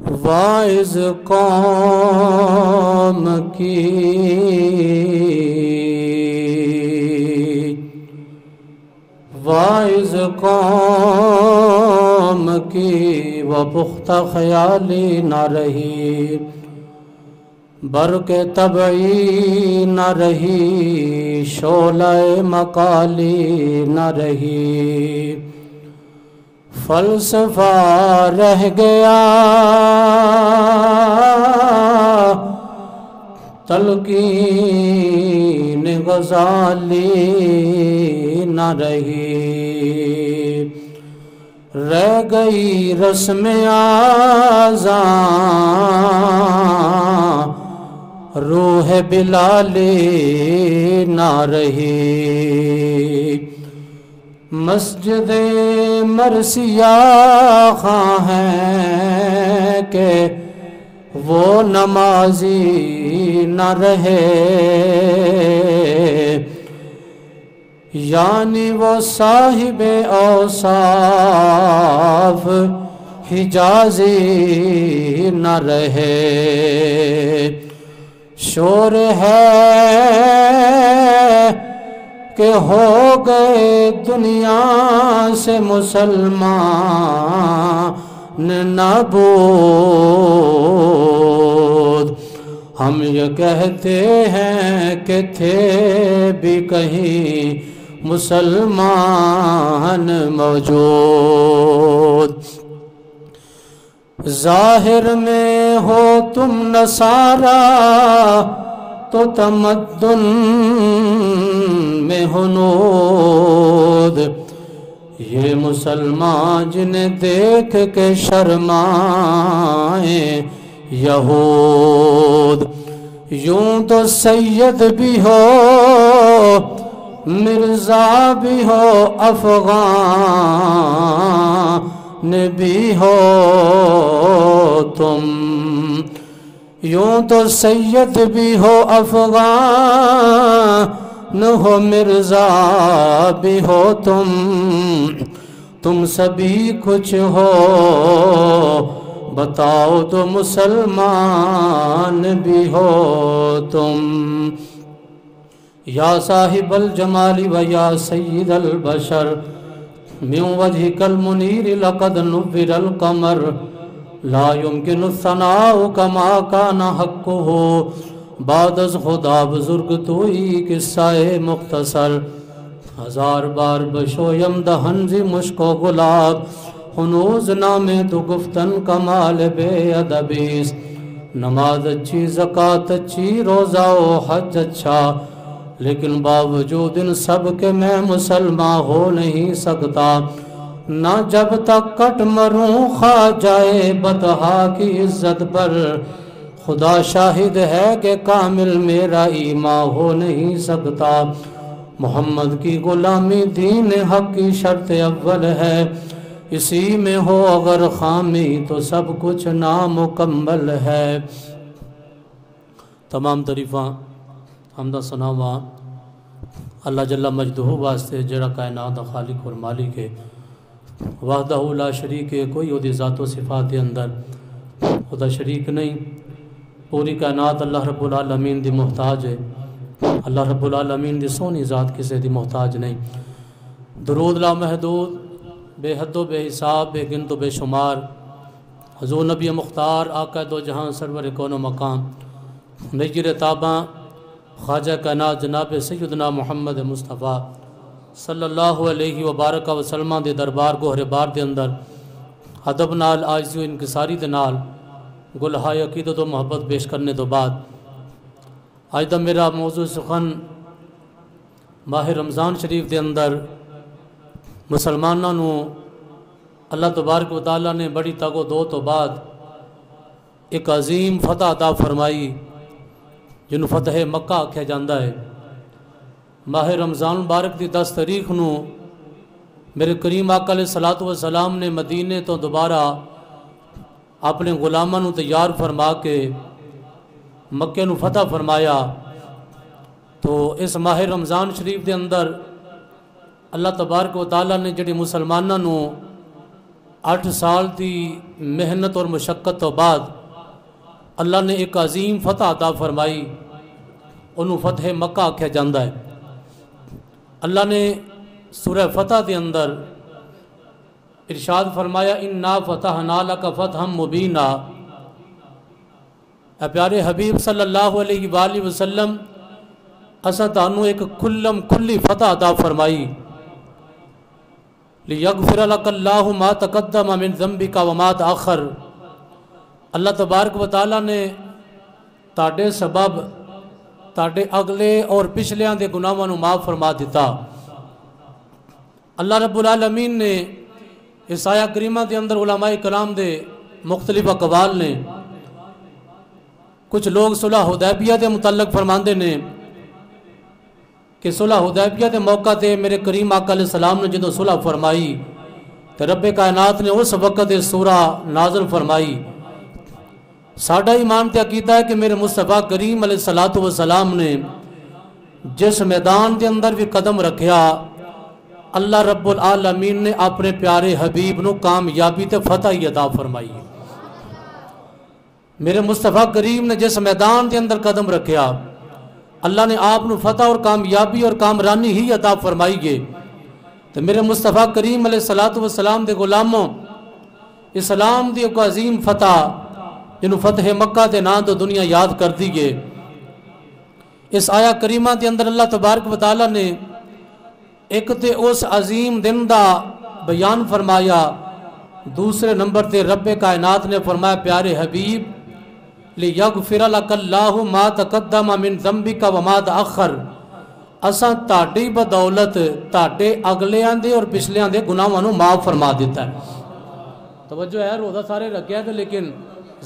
واعظ قوم کی واعظ قوم کی وہ پختہ خیالی نہ رہی، برق طبعی نہ رہی، شعلہ مقالی نہ رہی، فلسفہ رہ گیا، تلقین غزالی نہ رہی، رہ گئی رسم آذان، روح بلالی نہ رہی، مسجد مرثیہ خواں ہیں کہ وہ نمازی نہ رہے، یعنی وہ صاحب اوصاف حجازی نہ رہے، شور ہے کہ ہو گئے دنیا سے مسلمان نابود، ہم یہ کہتے ہیں کہ تھے بھی کہیں مسلمان موجود، ظاہر میں ہو تم نصارہ تو تمدن میں ہنود، یہ مسلمان جنہیں دیکھ کے شرمائیں یہود، یوں تو سید بھی ہو مرزا بھی ہو افغان بھی ہو تم، یوں تو سید بھی ہو افغان ہو مرزا بھی ہو تم سبھی کچھ ہو، بتاؤ تو مسلمان بھی ہو تم، یا صاحب الجمال و یا سید البشر، من وجهك المنیر لقد نور القمر، لا يمكن الثناء كما كان حقه، بعد از خدا بزرگ توئی قصہ مختصر، ہزار بار بشویم دہن زی مشک و گلاب، ہنوز نامے تو گفتن کمال بے ادبیس، نماز اچھی زکاة اچھی روزہ و حج اچھا، لیکن باوجود ان سب کے میں مسلمان ہو نہیں سکتا، نہ جب تک کٹ مروں خواہ جائے بطحا کی عزت پر، خدا شاہد ہے کہ کامل میرا ایمان ہو نہیں سکتا، محمد کی غلامی دین حق کی شرط اول ہے، اسی میں ہو اگر خامی تو سب کچھ نامکمل ہے۔ تمام تعریفاں حمدہ ثناواں اللہ جل مجدہ واسطے جڑا کائنات دا خالق اور مالک ہے، وحدہ لا شریک ہے، کوئی دی ذات و صفات دے اندر خدا شریک نہیں، پوری کائنات اللہ رب العالمین دی محتاج ہے، اللہ رب العالمین دی سونی ذات کسے دی محتاج نہیں، درود لا محدود بے حد و بے حساب بے گنت و بے شمار حضور نبی مختار آقا دو جہاں سرور کون و مقام نجر تاباں خواجہ کائنات جناب سیدنا محمد مصطفیٰ صلی اللہ علیہ وبارک وسلم دے دربار گوہر بار دے اندر ادب نال عاجزی و انکساری دے نال گلہائے عقیدت و محبت پیش کرنے تو بعد آج دا میرا موضوع سخن ماہ رمضان شریف دے اندر مسلمانوں نو اللہ تبارک و تعالیٰ نے بڑی تگ و دو تو بعد ایک عظیم فتح عطا فرمائی جنہوں فتح مکہ آکھیا جاندہ ہے، ماہ رمضان مبارک دی 10 تاریخ نو میرے کریم آقا علیہ السلام نے مدینے تو دوبارہ اپنے غلاماں نو تیار فرما کے مکے نو فتح فرمایا، تو اس ماہ رمضان شریف دے اندر اللہ تبارک و تعالیٰ نے جڑی مسلمانوں نو 8 سال دی محنت اور مشقت تو بعد اللہ نے ایک عظیم فتح عطا فرمائی، انہوں فتح مکہ آکھیا جاندہ ہے۔ اللہ نے سورہ فتح دے اندر ارشاد فرمایا اِنَّا فَتَحْنَا لَكَ فَتْحًا مُبِينًا۔ اے پیارے حبیب صلی اللہ علیہ وآلہ وسلم، اسا تانوں ایک کھلی فتح عطا فرمائی، لِيَغْفِرَ لَكَ اللَّهُ مَا تَقَدَّمَ مِن ذَنبِكَ وَمَا تَأَخَّرَ۔ اللہ تبارک و تعالیٰ نے تاڑے سبب تاڑے اگلے اور پچھلیاں دے گناہاں نوں معاف فرما دیتا۔ اللہ رب العالمین نے اس آیہ کریمہ دے اندر علماء کرام دے مختلف اقوال نے، کچھ لوگ صلح حدیبیہ دے متعلق فرماندے نے کہ صلح حدیبیہ دے موقع تے میرے کریم آقا علیہ السلام نے جدو صلح فرمائی تو رب کائنات نے اس وقت سورہ نازل فرمائی۔ ساڈا ایمان تے عقیدہ ہے کہ میرے مصطفیٰ کریم علیہ السلام نے جس میدان دے اندر بھی قدم رکھیا، اللہ رب العالمین نے اپنے پیارے حبیب نو کامیابی تے فتح عطا فرمائی۔ میرے مصطفیٰ کریم نے جس میدان دے اندر قدم رکھیا، اللہ نے آپ نو فتح اور کامیابی اور کامرانی ہی عطا فرمائی گے۔ تو میرے مصطفیٰ کریم علیہ السلام دے غلاموں، اسلام دی ایک عظیم فتح جنہوں فتح مکہ دے نام تو دنیا یاد کر دی گے۔ اس آیہ کریمہ دے اندر اللہ تبارک و تعالیٰ نے ایک تے اس عظیم دن دا بیان فرمایا، دوسرے نمبر تے رب کائنات نے فرمایا پیارے حبیب لِيَغْفِرَ لَكَ اللَّهُ مَا تَقَدَّمَ مِن ذَنبِكَ وَمَا تَأَخَّرَ۔ اساں تاڑی بدولت تاڑے اگلیاں دے اور پچھلیاں دے گناہاں نوں معاف فرما دیتا ہے۔ توجہ ہے، روزہ سارے رکھیا تھے لیکن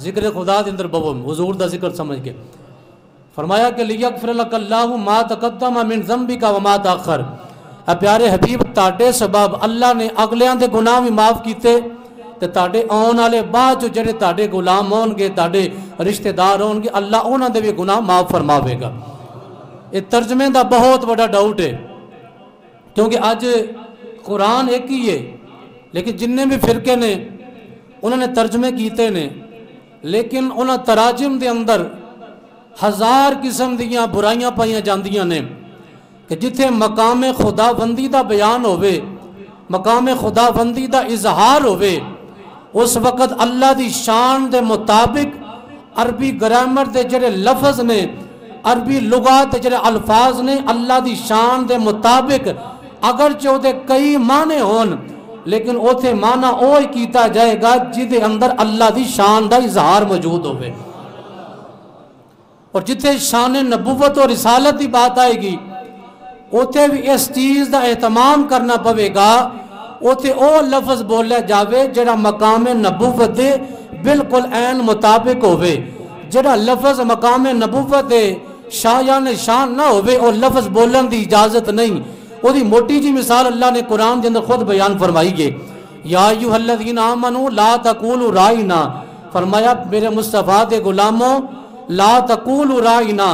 ذکر خدا دے اندر بوم حضور دا ذکر سمجھ کے فرمایا کہ لِيَغْفِرَ لَكَ اللَّهُ مَا تَقَدَّمَ مِن ذَنبِكَ وَمَا تَأَخَّرَ۔ اے پیارے حبیب تاڑے سبب اللہ نے اگلیاں دے گناہ بھی معاف کیتے تے تاڑے آن والے بعد جو جڑے تاڑے غلام ہون گے، تاڑے رشتہ دار ہون گے، اللہ انہاں دے بھی گناہ معاف فرماوے گا۔ یہ ترجمے دا بہت بڑا ڈاؤٹ ہے، کیونکہ آج قرآن ایک ہی ہے لیکن جننے بھی فرقے نے انہوں نے ترجمے کیتے نے، لیکن انہاں تراجم دے اندر 1000 قسم دیاں برائیاں پائیاں جاندیاں نے کہ جتھے مقام خدا بندی دا بیان ہوئے، مقام خدا بندی دا اظہار ہوئے، اس وقت اللہ دی شان دے مطابق عربی گرامر دے جڑے لفظ نے، عربی لغات دے جڑے الفاظ نے، اللہ دی شان دے مطابق اگرچہ دے کئی معنی ہون لیکن اوتھے معنی اوہی کیتا جائے گا جدے اندر اللہ دی شان دا اظہار موجود ہوئے۔ اور جتھے شان نبوت اور رسالت دی بات آئے گی اوتھے بھی اس چیز دا اہتمام کرنا پوے گا، اوتھے او لفظ بولے جاوے جڑا مقام نبوت دے بالکل عین مطابق ہوئے۔ جڑا لفظ مقام نبوت دے شایان شان نہ ہوئے او لفظ بولن دی اجازت نہیں۔ وہ دی موٹی جی مثال اللہ نے قرآن کے اندر خود بیان فرمائی گے، یا ایھا الذین آمنوا لا تقولوا رائنا، فرمایا میرے مصطفیٰ دے غلاموں لا تقولوا رائنا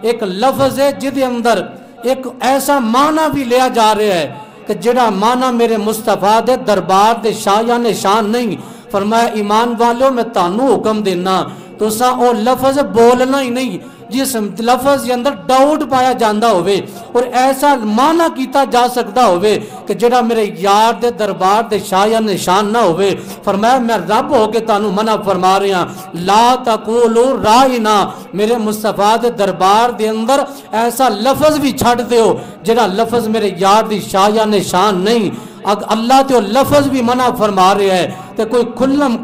ایک لفظ ہے جدے اندر ایک ایسا معنی بھی لیا جا رہا ہے کہ جڑا معنی میرے مصطفیٰ دے دربار دے شایان شان نہیں۔ فرمایا ایمان والوں میں تانوں حکم دینا تو سا او لفظ بولنا ہی نہیں جس لفظ کے اندر ڈاؤٹ پایا جاندہ ہوئے اور ایسا معنی کیتا جا سکتا ہوئے کہ جڑا میرے یار دے دربار دے شایان نشان نہ ہوئے۔ فرمایا میں رب ہو کے تانوں منع فرما رہے ہیں لا تقولوا رائنا، میرے مصطفیٰ دے دربار دے اندر ایسا لفظ بھی چھڑ دیو جڑا لفظ میرے یار دی شایان نشان نہیں۔ اگر اللہ تے لفظ بھی منع فرما رہے ہیں تو کوئی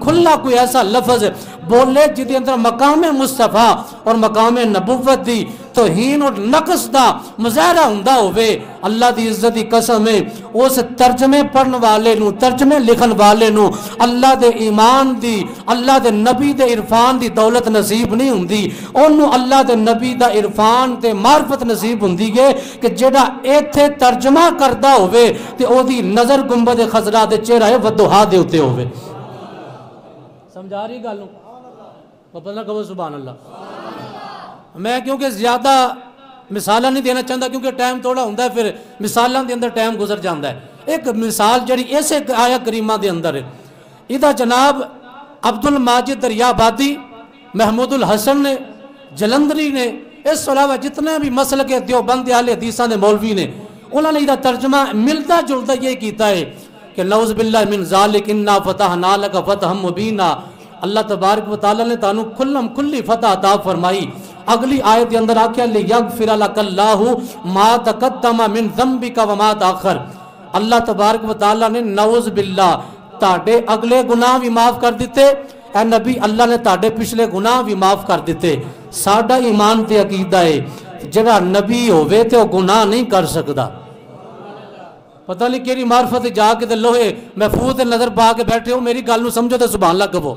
کھلا کوئی ایسا لفظ بولے جدے اندر مقام مصطفیٰ اور مقام نبوت دی توہین اور نقص دا مظاہرہ ہوندا ہوئے، اللہ دی عزت دی قسم ہے اس ترجمے پڑھن والے نو، ترجمے لکھن والے نو اللہ دے ایمان دی، اللہ دے نبی دے عرفان دی دولت نصیب نہیں ہوندی، انہوں اللہ دے نبی دا عرفان تے معرفت نصیب ہوندی گے کہ جڑا ایتھے ترجمہ کردہ ہوئے تے او دی نظر گنبد خضرا دے چہرہ ودھا دے ہوتے ہوئے۔ سمجھا رہی گالوں پتہ کہو سبحان اللہ۔ میں کیونکہ زیادہ مثالہ نہیں دینا چاہتا کیونکہ ٹائم تھوڑا ہوندہ ہے، پھر مثالہ دے اندر ٹائم گزر جاندہ ہے۔ ایک مثال جڑی ایسے آیا کریمہ دے اندر ہے، ادھا جناب عبد الماجد دریابادی، محمود الحسن نے، جلندری نے، اس علاوہ جتنے بھی مسلک دیوبند اہل حدیثاں نے مولوی نے، انہوں نے ادھا ترجمہ ملتا جلتا یہ کیتا ہے کہ نعوذ باللہ من ذالک انا فتحنا لک فتحا مبینا، اللہ تبارک و تعالیٰ نے تانوں کھلم کھلی فتح عطا فرمائی۔ اگلی آیت کے اندر آکھیا لیغفر لک اللہ ما تقدم من ذنبک وما تاخر، اللہ تبارک و تعالیٰ نے نعوذ باللہ تاڑے اگلے گناہ بھی معاف کر دیتے، اے نبی اللہ نے تاڑے پچھلے گناہ بھی معاف کر دیتے۔ ساڈا ایمان تے عقیدہ ہے جڑا نبی ہوئے تے وہ گناہ نہیں کر سکتا۔ پتہ نہیں کیری معرفت جا کے تے لوہے محفوظ نظر پا کے بیٹھے ہو، میری گل نو سمجھو تے سبحان اللہ کہو۔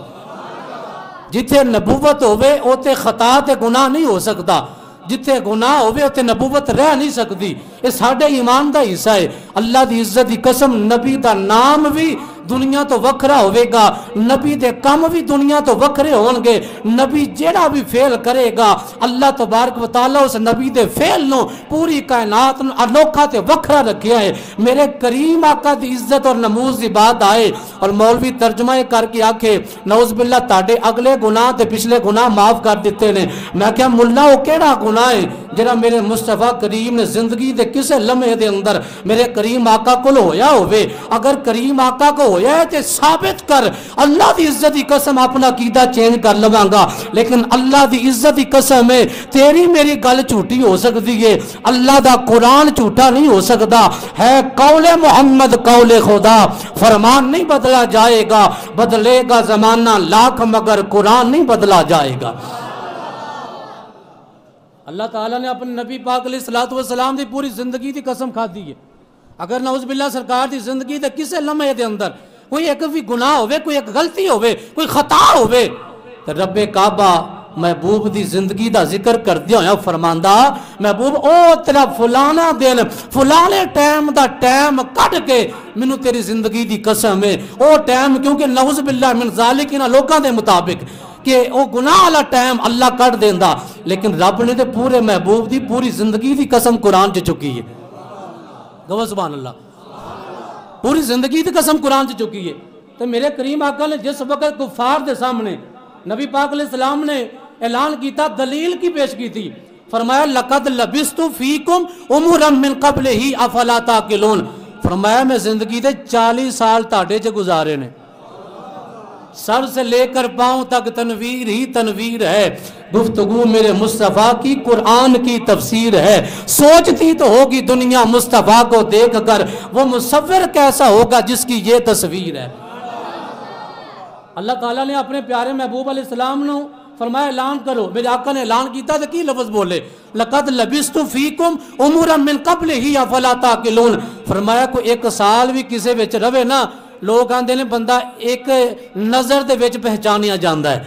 جتھے نبوت ہوئے اوتے خطا تے گناہ نہیں ہو سکتا، جتھے گناہ ہوئے اوتے نبوت رہ نہیں سکتی۔ یہ ساڑھے ایمان دا حصہ ہے۔ اللہ دی عزت دی قسم نبی دا نام بھی دنیا تو وکھرا ہوئے گا، نبی دے کام بھی دنیا تو وکھرے ہونگے، نبی جیڑا بھی فعل کرے گا اللہ تبارک و تعالیٰ اس نبی دے فعل نو پوری کائنات انوکھا تے وکھرا رکھیا ہے۔ میرے کریم آقا دی عزت اور نموز دی بات آئے اور مولوی ترجمہ کر کے آکھے نعوذ باللہ تاڑے اگلے گناہ تے پچھلے گناہ معاف کر دیتے نے۔ میں کہا ملا وہ کیڑا گناہ ہے جڑا میرے مصطفیٰ کریم نے زندگی دے کسے لمحے دے اندر میرے کریم آقا کو ہویا ہوئے؟ اگر کریم آقا کو ہویا ہے تے ثابت کر، اللہ دی عزت دی قسم اپنا عقیدہ چینج کر لواں گا، لیکن اللہ دی عزت دی قسم ہے تیری میری گل جھوٹی ہو سکتی ہے، اللہ دا قرآن جھوٹا نہیں ہو سکتا ہے۔ قول محمد قول خدا، فرمان نہیں بدلا جائے گا، بدلے گا زمانہ لاکھ مگر قرآن نہیں بدلا جائے گا۔ اللہ تعالیٰ نے اپنے نبی پاک علیہ السلام دی پوری زندگی دی قسم کھا دی ہے۔ اگر نعوذ باللہ سرکار دی زندگی دے کسے لمحے دے اندر کوئی ایک بھی گناہ ہوئے، کوئی ایک غلطی ہوئے، کوئی خطا ہوئے، تو رب کعبہ محبوب دی زندگی دا ذکر کر دیا ہویا فرماندہ محبوب او تیرا فلانا دن فلانے ٹائم دا ٹائم کٹ کے منو تیری زندگی دی قسم ہے، او ٹائم کیونکہ نعوذ باللہ من ذالک انہاں لوگاں دے مطابق کہ او گناہ والا ٹائم اللہ کٹ دیندہ، لیکن رب نے تے پورے محبوب دی پوری زندگی دی قسم قرآن چ چکی ہے۔ گواہ سبحان اللہ، پوری زندگی دی قسم قرآن چ چکی ہے۔ تو میرے کریم آقا نے جس وقت کفار دے سامنے نبی پاک علیہ السلام نے اعلان کیتا، دلیل کی پیش کی تھی، فرمایا لَقَدْ لَبِسْتُ فِيكُمْ عُمُرًا مِّن قَبْلِهِ أَفَلَا تَعْقِلُونَ، فرمایا میں زندگی دے 40 سال تاڑے چ گزارے نے، سر سے لے کر پاؤں تک تنویر ہی تنویر ہے، گفتگو میرے مصطفیٰ کی قرآن کی تفسیر ہے، سوچتی تو ہوگی دنیا مصطفیٰ کو دیکھ کر وہ مصور کیسا ہوگا جس کی یہ تصویر ہے۔ اللہ تعالیٰ نے اپنے پیارے محبوب علیہ السلام نے فرمایا اعلان کرو، میرے آقا نے اعلان کیتا تھا کی لفظ بولے لَقَدْ لَبِسْتُ فِيكُمْ عُمُرًا مِّن قَبْلِهِ أَفَلَا تَعْقِلُونَ، فرمایا کوئی ایک سال بھی کسے وچ روے نا، لوگ آندے نے بندہ ایک نظر دے وچ پہچانیا جاندا ہے،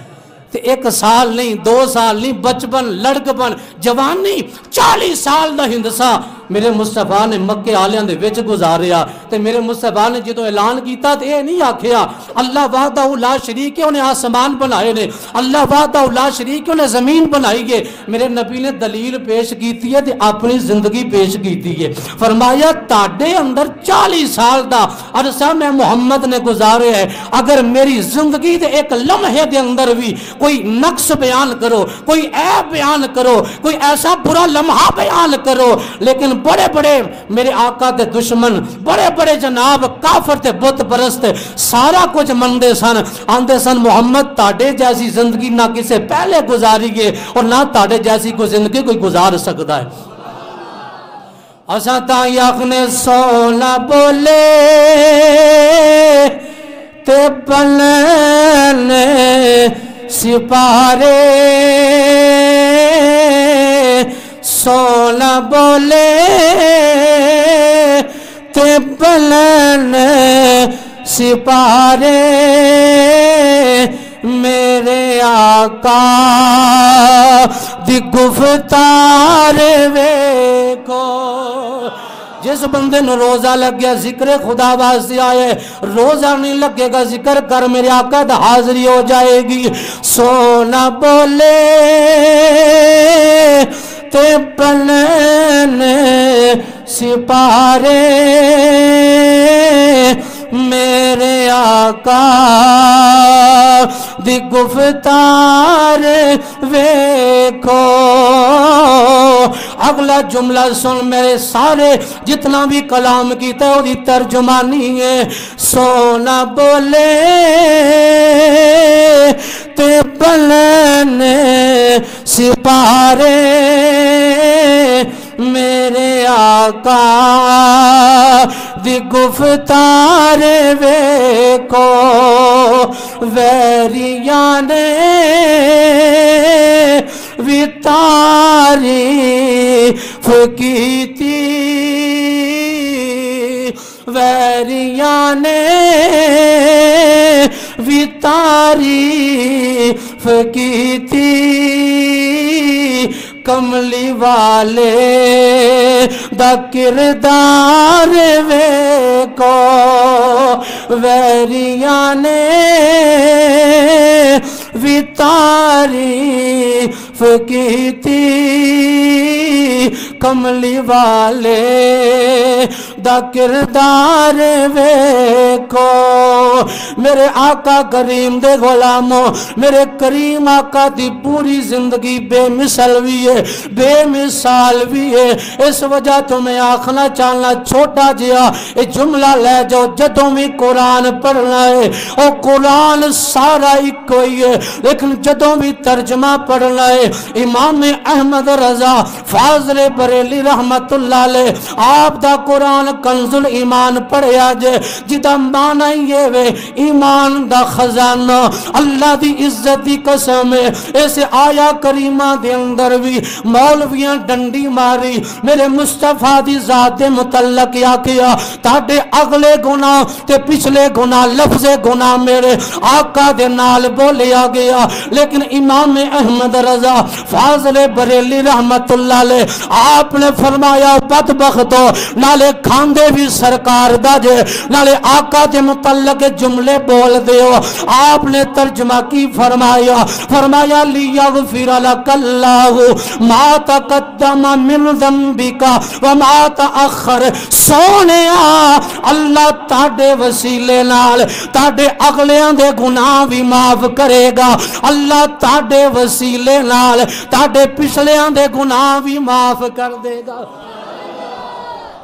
تے ایک سال نہیں، 2 سال نہیں، بچپن لڑکپن جوان نہیں، 40 سال دا ہندسہ میرے مصطفیٰ نے مکے آلیاں دے وچ گزاریا۔ تے میرے مصطفیٰ نے جدو اعلان کیتا تے اے نہیں آکھیا اللہ وحدہ لا شریک ہے انہیں آسمان بنائے نے، اللہ وحدہ لا شریک ہے انہیں زمین بنائی ہے، میرے نبی نے دلیل پیش کیتی ہے تے اپنی زندگی پیش کیتی ہے، فرمایا تاڑے اندر 40 سال دا عرصہ میں محمد نے گزارے ہے، اگر میری زندگی دے ایک لمحے دے اندر بھی کوئی نقص بیان کرو، کوئی عیب بیان کرو، کوئی ایسا برا لمحہ بیان کرو، لیکن بڑے بڑے میرے آقا دے دشمن، بڑے بڑے جناب کافر تے بت پرست سارا کچھ مندے سن، آندے سن محمد تاڑے جیسی زندگی نہ کسے پہلے گزاری گے اور نہ تاڑے جیسی کوئی زندگی کوئی گزار سکتا ہے۔ اساں تاں یخنے سونا بولے تے بلنے سپارے، سونا بولے تے بلن سپارے، میرے آقا دی گفتار ویکھو، جس بندے نو روزہ لگ گیا ذکر خدا واسطے آئے، روزہ نہیں لگے گا ذکر کر میرے آقا دا حاضری ہو جائے گی۔ سونا بولے تے بلن سپارے، میرے آقا دی گفتار ویکھو. اگلا جملہ سن میرے سارے جتنا بھی کلام کیتا ہے وہ دی ترجمانی ہے. سونا بولے تے بلنے سپارے میرے آقا دی گفتار ویکھو. ویریاں نے وی تعریف کیتی, ویریاں نے وی تعریف کیتی. کملی والے دا کردار ویکھو. ویریاں نے وی تعریف کیتی. کملی والے دا کردار ویکھو. میرے آقا کریم دے غلاموں, میرے کریم آقا دی پوری زندگی بے مثل بھی ہے, بے مثال بھی ہے. اس وجہ تو میں آخنا چاہنا چھوٹا جیا اے جملہ لے جاؤ, جدوں بھی قرآن پڑھنا ہے اور قرآن سارا ایک کوئی ہے, لیکن جدوں بھی ترجمہ پڑھنا ہے امام احمد رضا فاضل بریلی رحمت اللہ علیہ آپ دا قرآن کنز الایمان پڑھیا جے, جدا معنی یہ وے ایمان دا خزانہ. اللہ دی عزت دی قسم ہے ایسے آیا کریمہ دے اندر بھی مولویاں ڈنڈی ماری میرے مصطفیٰ دی ذات متعلق یا کیا تاڑے اگلے گناہ تے پچھلے گناہ لفظ گناہ میرے آقا دے نال بولیا گیا. لیکن امام احمد رضا فاضل بریلی رحمت اللہ علیہ آپ نے فرمایا بدبختو نالے کھاندے بھی سرکار دا جے نالے آقا دے متعلق جملے بول دے ہو. آپ نے ترجمہ کی فرمایا لیغفر لک اللہ ما تقدم من ذنبک وما تأخر. سونیا اللہ تاڑے وسیلے نال تاڑے اگلیاں دے گناہ بھی معاف کرے گا. اللہ تاڑے وسیلے نال تاڑے پچھلیاں دے گناہ بھی معاف کر دے گا.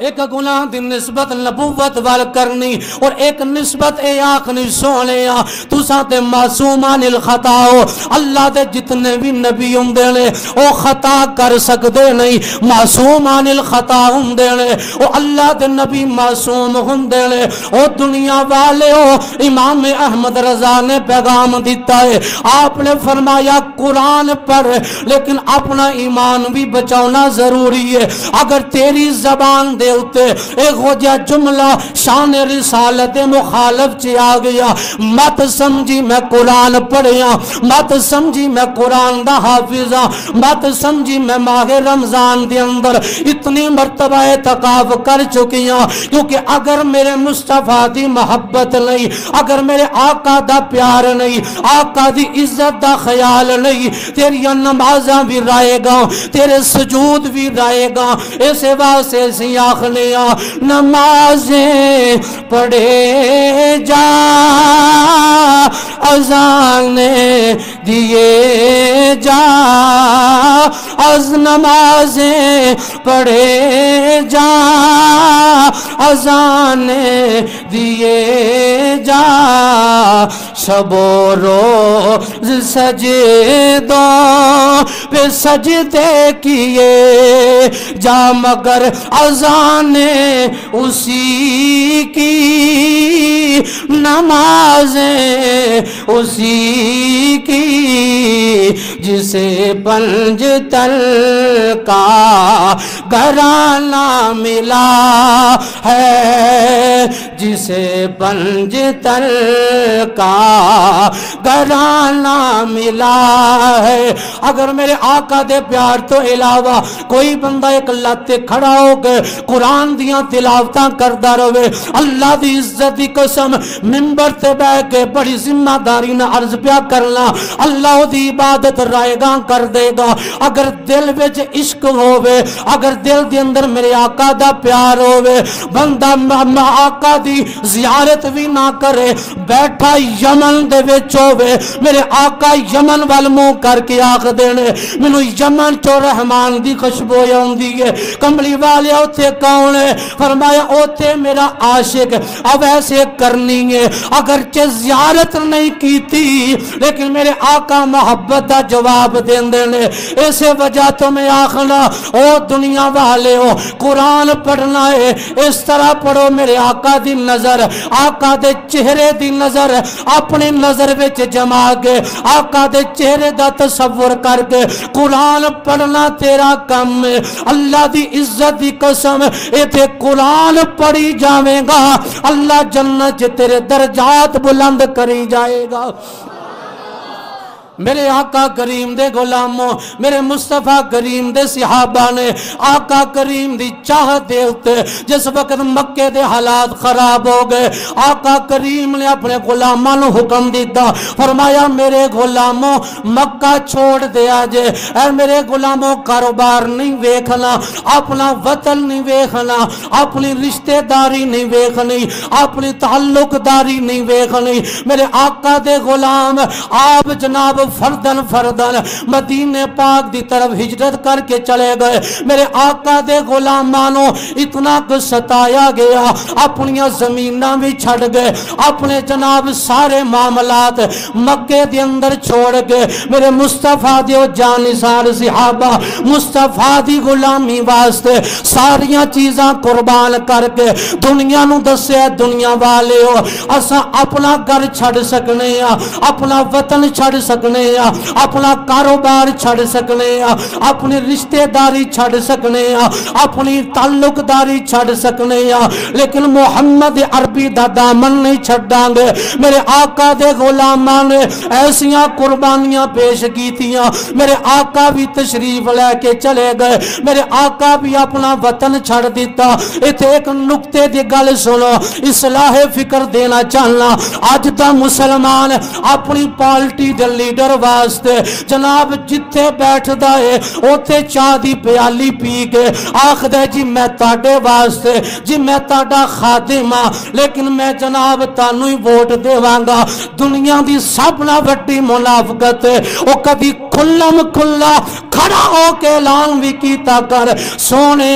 ایک گناہ دی نسبت نبوت وال کرنی اور ایک نسبت اے آخنی سونیا تو ساتے معصومان الخطا ہو. اللہ دے جتنے بھی نبی ہوں دینے او خطا کر سکتے نہیں, معصومان الخطا ہوں دینے او اللہ دے نبی معصوم ہوں دینے. او دنیا والے ہو امام احمد رضا نے پیغام دیتا ہے, آپ نے فرمایا قرآن پر لیکن اپنا ایمان بھی بچاؤنا ضروری ہے. اگر تیری زبان دے ہوتے ایک ہو جا جملہ شان رسالت مخالف چی آ گیا, مت سمجھی میں قرآن پڑھیا, مت سمجھی میں قرآن دا حافظہ, مت سمجھی میں ماہ رمضان دے اندر اتنی مرتبہ اعتکاف کر چکیاں. کیونکہ اگر میرے مصطفیٰ دی محبت نہیں, اگر میرے آقا دا پیار نہیں, آقا دی عزت دا خیال نہیں, تیری نمازاں بھی رائے گا, تیرے سجود بھی رائے گا. اسے واسے سی آخنیا نمازیں پڑھے جا اذان دیے جا, از نمازیں پڑھے جا اذان دیے جا. شب و روز سجدوں پہ سجدے کیے جا, مگر اذان اسی کی نمازیں اسی کی جسے پنج تل کا گھرانہ ملا ہے, جسے پنج تل کا گھرانہ ملا ہے. اگر میرے آقا دے پیار تو علاوہ کوئی بندہ ایک لتے کھڑا ہو کے قرآن دیاں تلاوتاں کردہ روے, اللہ دی عزت دی قسم منبر تے بے کے بڑی ذمہ داری نہ عرض پیا کرنا, اللہ دی عبادت رائے گاں کر دے گا. اگر دل وچ عشق ہووے, اگر دل دے اندر میرے آقا دا پیار ہوئے بندہ آقا دی زیارت بھی نہ کرے بیٹھا یمن دے وچ ہوئے میرے آقا یمن وال منہ کر کے آخ دینے مینوں یمن چو رحمان دی خوشبو آوندی ہے کملی والے اوتھے کون ہے فرمایا اوتھے میرا عاشق اب ایسے کرنی ہے اگرچہ زیارت نہیں کی تھی لیکن میرے آقا محبت دا جواب دین دینے اسے وجہ تو میں آخنا او دنیا والے ہو قرآن پڑھنا ہے اس طرح پڑھو میرے آقا دی نظر آقا دے چہرے دی نظر اپنی نظر وچ جما کے آقا دے چہرے دا تصور کر کے قرآن پڑھنا تیرا کم ہے اللہ دی عزت دی قسم ایتھے قرآن پڑھی جاویں گا اللہ جنت تیرے درجات بلند کری جائے گا میرے آقا کریم دے غلاموں میرے مصطفیٰ کریم دے صحابہ نے آقا کریم دی چاہت دے ہوتے جس وقت مکے دے حالات خراب ہو گئے آقا کریم نے اپنے غلاموں نے حکم دیتا فرمایا میرے غلاموں مکہ چھوڑ دیا جے اے میرے غلاموں کاروبار نہیں ویکھنا اپنا وطن نہیں ویکھنا اپنی رشتہ داری نہیں ویکھنی اپنی تعلق داری نہیں ویکھنی میرے آقا دے غلام آپ جناب فردن مدینہ پاک دی طرف ہجرت کر کے چلے گئے میرے آقا دے غلامانوں اتنا کو ستایا گیا اپنی زمیناں بھی چھڑ گئے اپنے جناب سارے معاملات مکے دے اندر چھوڑ گئے میرے مصطفیٰ دیو جانثار صحابہ مصطفیٰ دی غلامی واسطے ساریاں چیزاں قربان کر کے دنیا نو دسے دنیا والے ہو اساں اپنا گھر چھڑ سکنے ہیں اپنا وطن چھڑ سکنے ہیں اپنا کاروبار چھڑ سکنے ہیں اپنی رشتہ داری چھڑ سکنے ہیں اپنی تعلق داری چھڑ سکنے ہیں لیکن محمد عربی دا دامن نہیں چھڑاں گے میرے آقا دے غلامان نے ایسیاں قربانیاں پیش کی تھیاں میرے آقا بھی تشریف لے کے چلے گئے میرے آقا بھی اپنا وطن چھڑ دیتا ایتھے ایک نکتے دی گل سنو اصلاح فکر دینا چاہنا آج دا مسلمان اپنی پارٹی دے لیڈر واسطے جناب جتھے بیٹھ دائے اوتے چاہ دی پیالی پی کے آخ دے جی میں تاڑے واسطے جی میں تاڑا خادمہ لیکن میں جناب تانو ہی ووٹ دے وانگا دنیا دی سبنا وٹی منافقت ہے او کبھی کھلم کھلا کھڑا ہو کے اعلان بھی کیتا کر سونے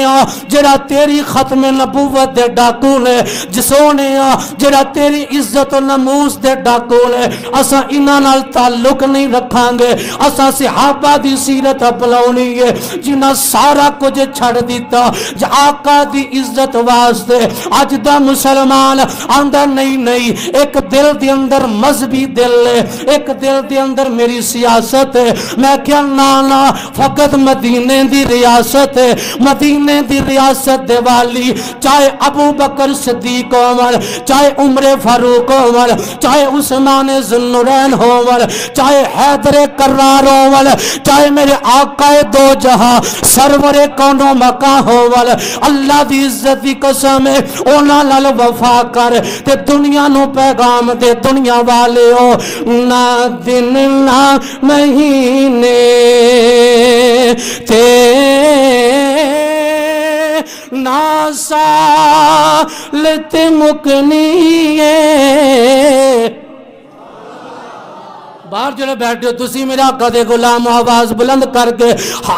جڑا تیری ختم نبوت دے ڈاکو نے سونے جڑا تیری عزت و نموس دے ڈاکو نے اسا انہاں نال تعلق نہیں رکھاں گے اسا صحابہ دی سیرت اپناونی ہے جنہاں سارا کچھ چھڑ دیتا آقا دی عزت واسطے اج دا مسلمان آندا نہیں ایک دل دے اندر مذہبی دل ہے ایک دل دے اندر میری سیاست ہے میں کیا نانا فقط مدینے دی ریاست ہے مدینے دی ریاست دے والی چاہے ابو بکر صدیق عمر چاہے عمر فاروق عمر چاہے عثمان ذوالنورین عمر چاہے حیدر کرار عمر چاہے میرے آقا دو جہاں سرور کون و مکان عمر اللہ دی عزت دی قسم ہے اونا لال وفا کر تے دنیا نو پیغام دے دنیا والے ہو نہ دن نہ مہینے تے نہ سالت مکنی ہے باہر جڑے بیٹھے ہو تسی میرے آقا دے غلام آواز بلند کر کے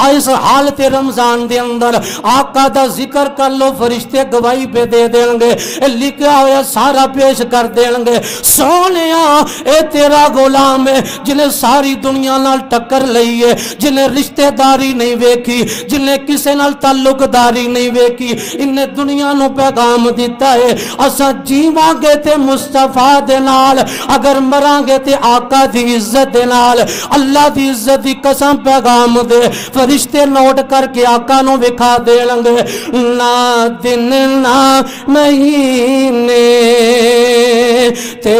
اس حالت رمضان دے اندر آقا دا ذکر کر لو فرشتے گواہی پہ دے دیں گے لکھا ہویا سارا پیش کر دیں گے سونیا اے تیرا غلام ہے جنہیں ساری دنیا نال ٹکر لئی ہے جنہیں رشتہ داری نہیں ویکھی جنہیں کسے نال تعلق داری نہیں ویکھی انہیں دنیا نو پیغام دیتا ہے اسا جیواں گے تے مصطفیٰ دے نال اگر مراں گے تے آقا دی عزت نال اللہ دی عزت دی قسم پیغام دے فرشتے نوٹ کر کے آقا نو وکھا دے لنگے نہ دن نہ مہینے تے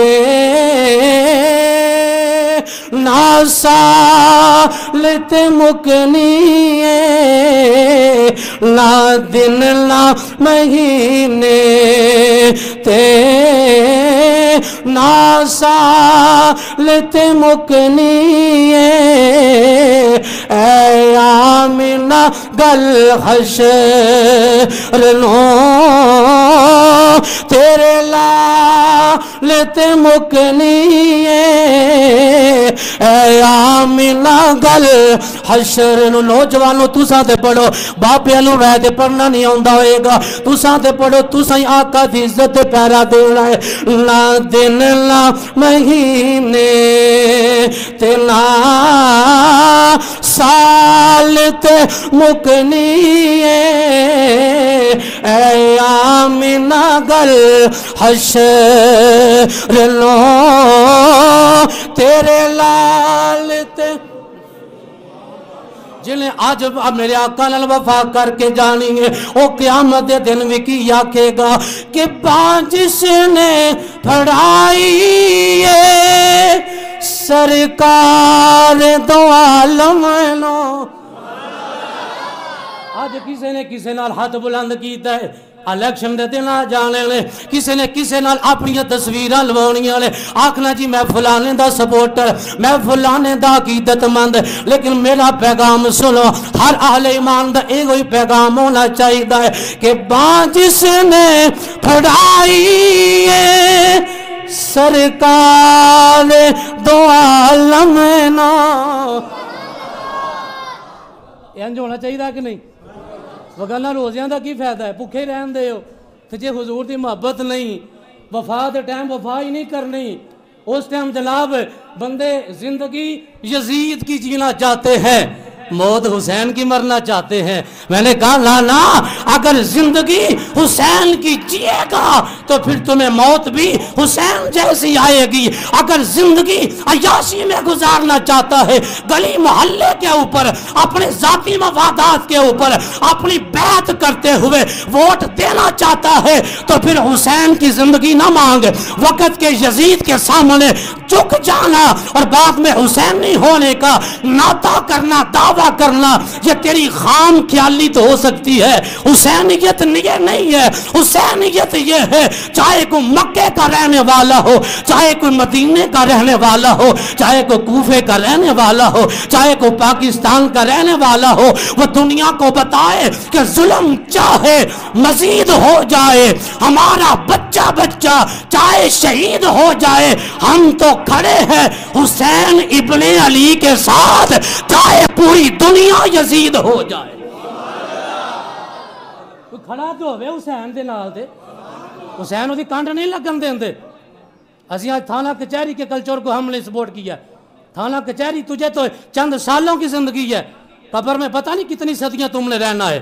نہ سالت مکنی ہے نہ دن نہ مہینے تے نہ سالت مکنی ہے اے آمنہ گل حشر لو تیرے لال تے مکنی اے آمینہ گل حشر لو نوجوانوں تساں تے پڑھو باپیاں نو وے تے پڑھنا نہیں آندا ہوئے گا تساں تے پڑھو تساں آقا دی عزت تے پیرا دینا ہے نہ دن نہ مہینے تے نہ سال تے مکنی اے آمینہ گل حشر لو تیرے لال تے جنہیں آج میرے آقا نال وفا کر کے جانی ہے او قیامت دے دن بھی کی آکھے گا کہ جس نے پڑھائی ہے سرکار دو عالم نو آج کسی نال ہاتھ بلند کیتا ہے الیکشن دے دن آ جانے لے کسی نال اپنی تصویرہ لوانی لے آکھنا جی میں فلانے دا سپورٹر میں فلانے دا عقیدت مند لیکن میرا پیغام سنو ہر اہل ایمان دا ایک ہی پیغام ہونا چاہیے ہے کہ جس نے پڑھائی ہے سرکار دو عالم نو انج ہونا چاہیے کہ نہیں وگرنہ روزیاں دا کی فائدہ ہے بھوکے رہن دے ہو تو جے حضور دی محبت نہیں وفا دے ٹائم وفا ہی نہیں کرنی اس ٹائم جناب بندے زندگی یزید کی جینا چاہتے ہیں موت حسین کی مرنا چاہتے ہیں میں نے کہا لانا اگر زندگی حسین کی جیے گا تو پھر تمہیں موت بھی حسین جیسی آئے گی اگر زندگی عیاشی میں گزارنا چاہتا ہے گلی محلے کے اوپر اپنے ذاتی مفادات کے اوپر اپنی بیعت کرتے ہوئے ووٹ دینا چاہتا ہے تو پھر حسین کی زندگی نہ مانگ وقت کے یزید کے سامنے جھک جانا اور بعد میں حسینی ہونے کا نعتہ کرنا دعویٰ کرنا یہ تیری خام خیالی تو ہو سکتی ہے حسینیت یہ نہیں ہے حسینیت یہ ہے چاہے کوئی مکے کا رہنے والا ہو چاہے کوئی مدینے کا رہنے والا ہو چاہے کوئی کوفے کا رہنے والا ہو چاہے کوئی پاکستان کا رہنے والا ہو وہ دنیا کو بتائے کہ ظلم چاہے مزید ہو جائے ہمارا بچہ چاہے شہید ہو جائے ہم تو کھڑے ہیں حسین ابن علی کے ساتھ چاہے پوری دنیا یزید ہو جائے کھڑا تو ہوئے حسین دے نال دے حسین ہوتی کانڈ نہیں لگن دیں دے اسی آج تھانہ کچہری کے کلچر کو ہم نے سپورٹ کیا تھانہ کچہری تجھے تو چند سالوں کی زندگی ہے قبر میں پتہ نہیں کتنی صدیاں تم نے رہنا ہے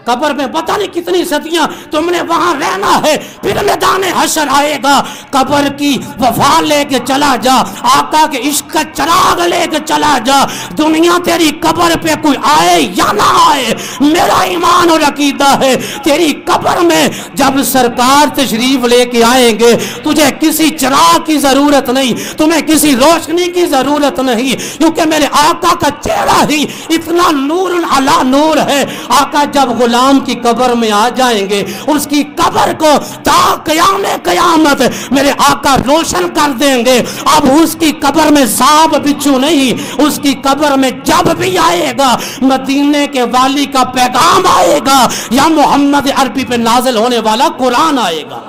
قبر میں پتہ نہیں کتنی صدیاں تم نے وہاں رہنا ہے پھر میدان حشر آئے گا قبر کی وفا لے کے چلا جا آقا کے عشق کا چراغ لے کے چلا جا دنیا تیری قبر پہ کوئی آئے یا نہ آئے میرا ایمان اور عقیدہ ہے تیری قبر میں جب سرکار تشریف لے کے آئیں گے تجھے کسی چراغ کی ضرورت نہیں تمہیں کسی روشنی کی ضرورت نہیں کیونکہ میرے آقا کا چہرہ ہی اتنا نور علی نور ہے آقا جب غلام کی قبر میں آ جائیں گے اس کی قبر کو تا قیام قیامت میرے آقا روشن کر دیں گے اب اس کی قبر میں سانپ بچھو نہیں اس کی قبر میں جب بھی آئے گا مدینے کے والی کا پیغام آئے گا یا محمد عربی پہ نازل ہونے والا قرآن آئے گا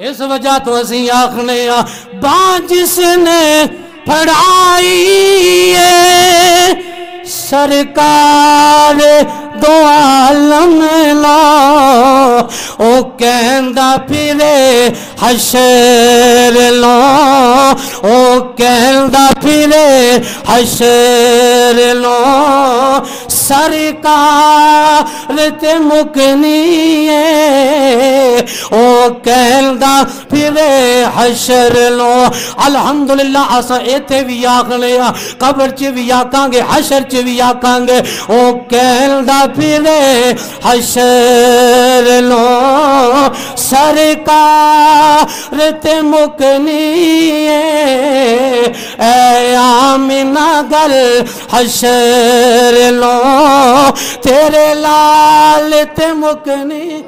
اس وجہ تو اسی آخنے جس نے پڑھائی سرکار دو عالم لا او کہندہ پھرے حشر لو او کہندہ پھرے حشر لو سرکار تے مکنی او کہندہ پھرے حشر لو الحمدللہ آسا ایتے بھی آکھنے قبر چی بھی آکھاں گے حشر چی بھی آکھاں گے او کہندہ پھرے حشر لو سرکار تے مکنی اے آمینہ گل حشر لو تیرے لال تے مکنی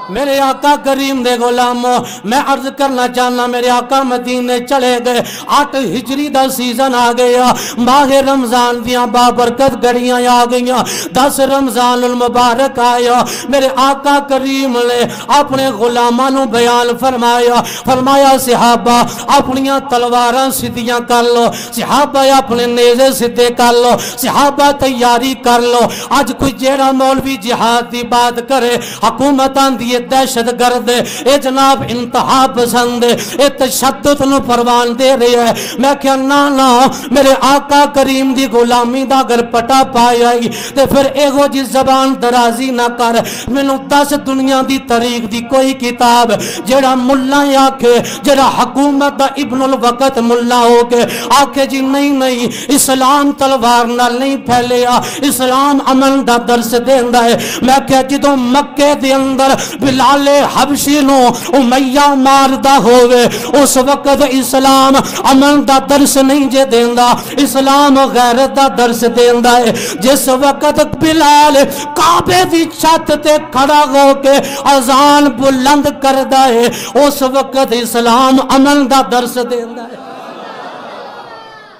میرے آقا کریم دے غلاموں میں عرض کرنا چاہنا میرے آقا مدینے چلے گئے 8 ہجری دا سیزن آ گیا ماہ رمضان دیاں بابرکت گھڑیاں آ گئیاں 10 رمضان المبارک آیا میرے آقا کریم نے اپنے غلامانوں بیان فرمایا صحابہ اپنیاں تلواراں سیدھیاں کر لو صحابہ اپنے نیزے سیدھے کر لو صحابہ تیاری کر لو آج کوئی جیڑا مولوی جہاد دی بات کرے حکومتاں دی دہشت گرد اے جناب انتہا پسند اے تشدد نو پروان دے رہے ہے میں کیا نا میرے آقا کریم دی غلامی دا اگر پٹا پایا ہی تے پھر ایگو جی زبان درازی نہ کر مینوں 10 دنیا دی تاریخ دی کوئی کتاب جڑا ملا آکھے جڑا حکومت دا ابن الوقت ملا ہو کے آکھے جی نہیں اسلام تلوار نال نہیں پھیلیا اسلام امن دا درس دیندا ہے میں کیا جدوں مکے دے اندر بلال حبشی نو امیہ ماردا ہوئے اس وقت اسلام امن دا درس نہیں جے دیندا اسلام غیرت دا درس دیندا ہے جس وقت بلال کعبے دی چھت تے کھڑا ہو کے اذان بلند کردا ہے اس وقت اسلام امن دا درس دیندا ہے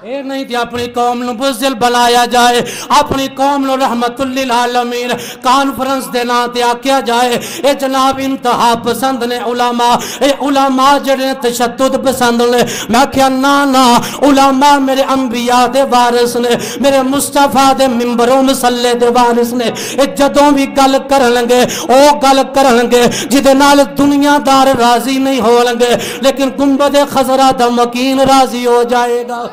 اے نہیں تھی اپنی قوم نو بزدل بنایا جائے اپنی قوم نو رحمت للعالمین کانفرنس دینا تے آکیا جائے اے جناب انتہا پسند نے علماء جڑے تشدد پسند نے میں کیا نا علماء میرے انبیاء دے وارث نے میرے مصطفیٰ دے منبروں مسلے دے وارث نے اے جدوں بھی گل کرنگے او گل کرنگے جدے نال دنیا دار راضی نہیں ہو لنگے لیکن گنبد خضرا دا مکین راضی ہو جائے گا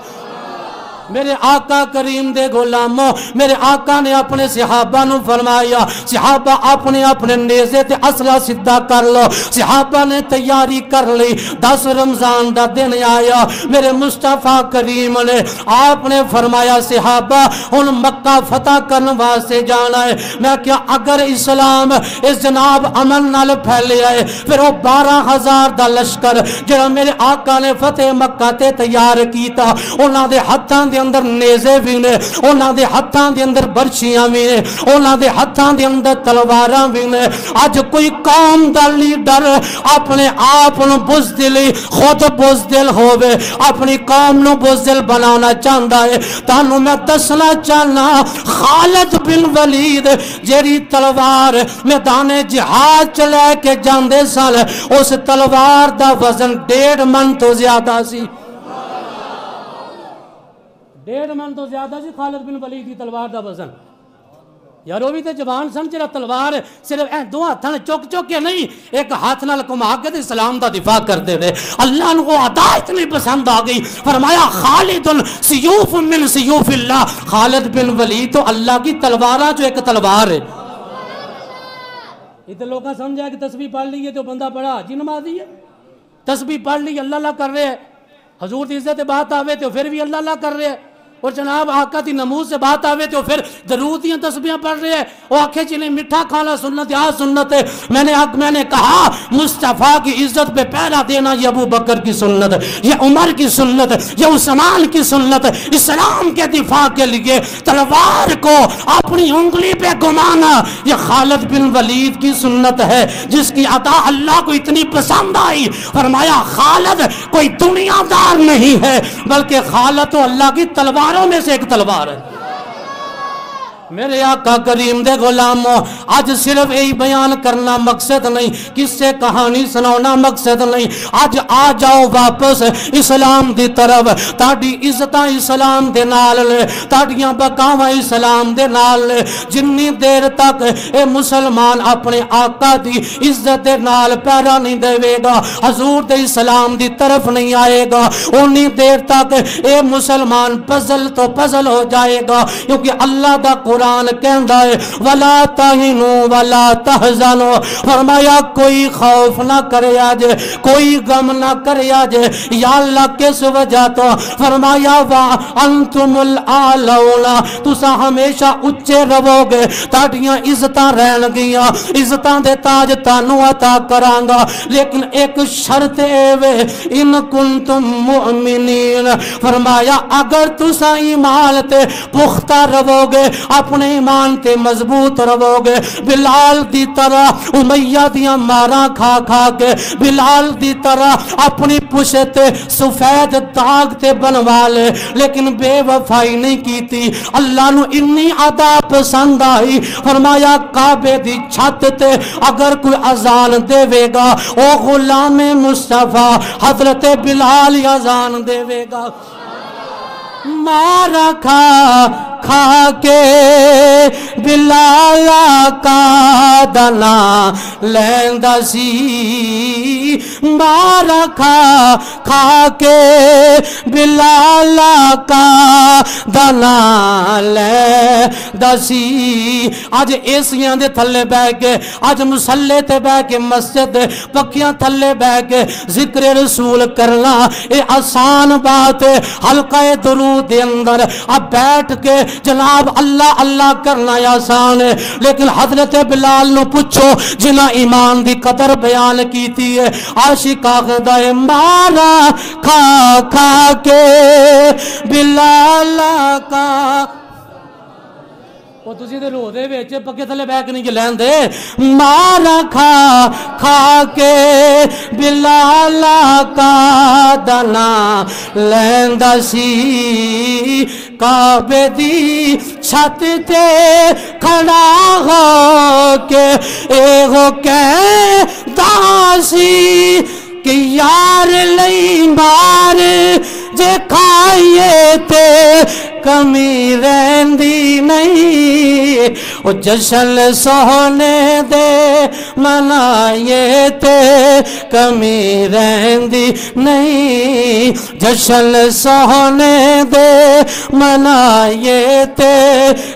میرے آقا کریم دے غلاموں میرے آقا نے اپنے صحابہ نو فرمایا صحابہ اپنے نیزے تے اسلحہ سدھا کر لو صحابہ نے تیاری کر لی 10 رمضان دا دن آیا میرے مصطفیٰ کریم نے آپ نے فرمایا صحابہ ان مکہ فتح کرنے واسطے جانا ہے میں کیا اگر اسلام اس جناب امن نال پھیلے آئے پھر وہ 12,000 دا لشکر جڑا میرے آقا نے فتح مکہ تے تیار کیتا انہاں دے ہتھاں دے اندر نیزے بھی نے انہاں دے ہتھاں دے اندر برچیاں بھی نے انہاں دے ہتھاں دے اندر تلواراں بھی نے آج کوئی قوم دا لیڈر اپنے آپ نو بزدلی خود بزدل ہوئے اپنی قوم نو بزدل بنانا چاہتا ہے تانوں میں دسنا چاہنا خالد بن ولید جیری تلوار میدان جہاد چلے کے جاندے سال اس تلوار دا وزن 1.5 من تو زیادہ سی 1.5 من تو زیادہ سی خالد بن ولید دی تلوار دا وزن یار وہ بھی تے جوان سن جڑا تلوار صرف دو ہاتھاں چک کے نہیں ایک ہاتھ نال گھما کے اسلام دا دفاع کرتے رہے اللہ نے وہ ادا اتنی پسند آ گئی فرمایا خالد سیوف من سیوف اللہ خالد بن ولید تو اللہ کی تلواراں جو ایک تلوار ہے ادھر لوگاں سمجھا کہ تسبیح پڑھ لی ہے تو بندہ بڑا جی نمازی ہے تسبیح پڑھ لی اللہ اللہ کر رہے ہیں حضور دی عزت بات آوے تو پھر بھی اللہ اللہ کر رہے ہیں اور جناب آقا دی نموز سے بات آوے تو پھر درودیاں تسبیحاں پڑھ رہے ہیں وہ آنکھیں چلیں مٹھا کھانا سنت یا سنت ہے میں نے کہا مصطفیٰ کی عزت پہ پہلا دینا یہ ابو بکر کی سنت یہ عمر کی سنت یہ عثمان کی سنت اسلام کے دفاع کے لیے تلوار کو اپنی انگلی پہ گھمانا یہ خالد بن ولید کی سنت ہے جس کی عطا اللہ کو اتنی پسند آئی فرمایا خالد کوئی دنیا دار نہیں ہے بلکہ خالد تو اللہ کی تلوار میں سے ایک تلوار ہے میرے آقا کریم دے غلاموں آج صرف یہی بیان کرنا مقصد نہیں کس سے کہانی سنانا مقصد نہیں آج آ جاؤ واپس اسلام دی طرف تاڑی عزتاں اسلام دے نال لے تاڑیاں بقاواں اسلام دے نال لے جنی دیر تک اے مسلمان اپنے آقا دی عزت دے نال پیرا نہیں دے گا حضور دے اسلام دی طرف نہیں آئے گا انہی دیر تک اے مسلمان پزل تو پزل ہو جائے گا کیونکہ اللہ دا قرآن کہندا ہے وَلَا تَهِنُوا وَلَا تَحْزَنُوا فرمایا کوئی خوف نہ کرے آج کوئی غم نہ کرے آج یا اللہ کس وجہ تو فرمایا وَأَنْتُمُ الْأَعْلَوْنَا تُسا ہمیشہ اچھے رہو گے تاڑیاں عزتاں رہن گیاں عزتاں دے تاج تانوں عطا کرانگا لیکن ایک شرط اے ان کنتم مؤمنین فرمایا اگر تُسا ایمان تے پختہ رہو گے اپنے اپنے ایمان تے مضبوط رہو گے بلال دی طرح امیہ دیاں ماراں کھا کھا کے بلال دی طرح اپنی پشت سفید داغ تے بنوا لے لیکن بے وفائی نہیں کیتی اللہ نو انی ادا پسند آئی فرمایا کعبے دی چھت تے اگر کوئی اذان دے گا او غلام مصطفیٰ حضرت بلال اذان دے گا مارا کھا کھا کے بلال کا دنا لیندہ سی مارا کھا کھا کے بلال کا دنا لیندہ سی آج ایسیاں دے تھلے بہ کے آج مسلے تے بہ کے مسجد پکیاں تھلے بہ کے ذکر رسول کرنا اے آسان بات ہے حلقہ درود دے اندر اب بیٹھ کے جناب اللہ اللہ کرنا آسان ہے لیکن حضرت بلال نو پوچھو جنہ ایمان دی قدر بیان کیتی ہے عاشق آخدہ مارا کھا کھا کے بلال کا وہ تسی دے رو دے بیچے پکے تھلے بیک نہیں لین دے مارا کھا کھا کے بلال کا دنا لیندہ سی کعبے دی چھت تے کھڑا ہو کے ایغو کہتا سی کہ یار لئی مار جے کھائیے تے کمی رہندی نہیں او جشن سونے دے منائیے تے کمی رہندی نہیں جشن سونے دے منائیے تے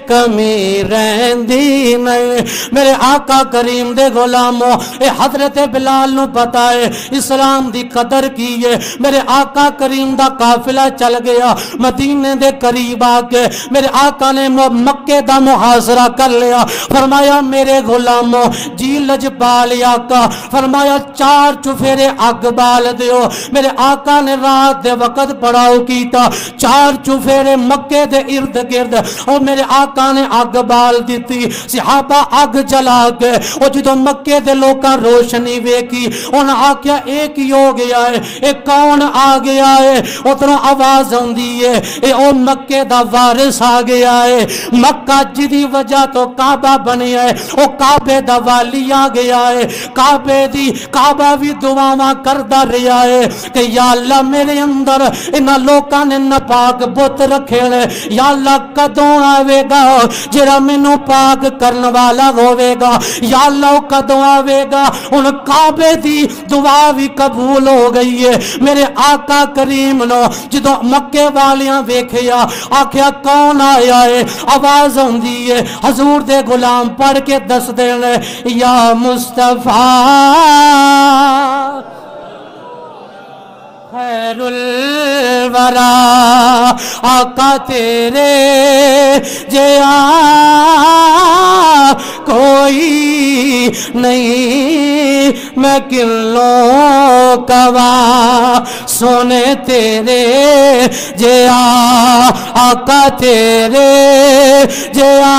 کمی رہندی نہیں میرے آقا کریم دے غلاموں اے حضرت بلال نو پتا ہے اسلام دی قدر کی ہے میرے آقا کریم دا قافلہ چل گیا مدینے دے قریب آکے میرے آقا نے مکے دا محاصرہ کر لیا فرمایا میرے غلاموں جی لجپال آقا فرمایا 4 چفیرے اگ بال دیو میرے آقا نے رات دے وقت پڑاؤ کیتا 4 چفیرے مکے دے ارد گرد اور میرے آقا نے اگ بال دیتی صحابہ اگ جلا کے اور جدو مکے دے لوکاں روشنی ویکھی انہاں آکیا ایک ہی ہو گیا ہے ایک کون آ گیا ہے اتنوں آواز ہوندی ہے اے او مکے دا وارث آ گیا ہے مکہ جدی وجہ تو کعبہ بنی ہے او کعبے دا والی آ گیا ہے کعبے دی کعبہ بھی دعاواں کردہ رہا ہے کہ یا اللہ میرے اندر انہاں لوکاں نے نپاک بت رکھے لے یا اللہ کدوں آوے گا جرا مینوں پاک کرن والا ہوے گا یا اللہ کدوں آوے گا ان کعبے دی دعا بھی قبول ہو گئی ہے میرے آقا کریم نو جدو مکے والیاں ویکھیا آکھیا کون آیا ہے آواز ہوندی ہے حضور دے غلام پڑھ کے دس دینے یا مصطفیٰ خیر الورا آقا تیرے جیا کوئی نہیں میں کلوں کوا سونے تیرے جیا آقا تیرے جیا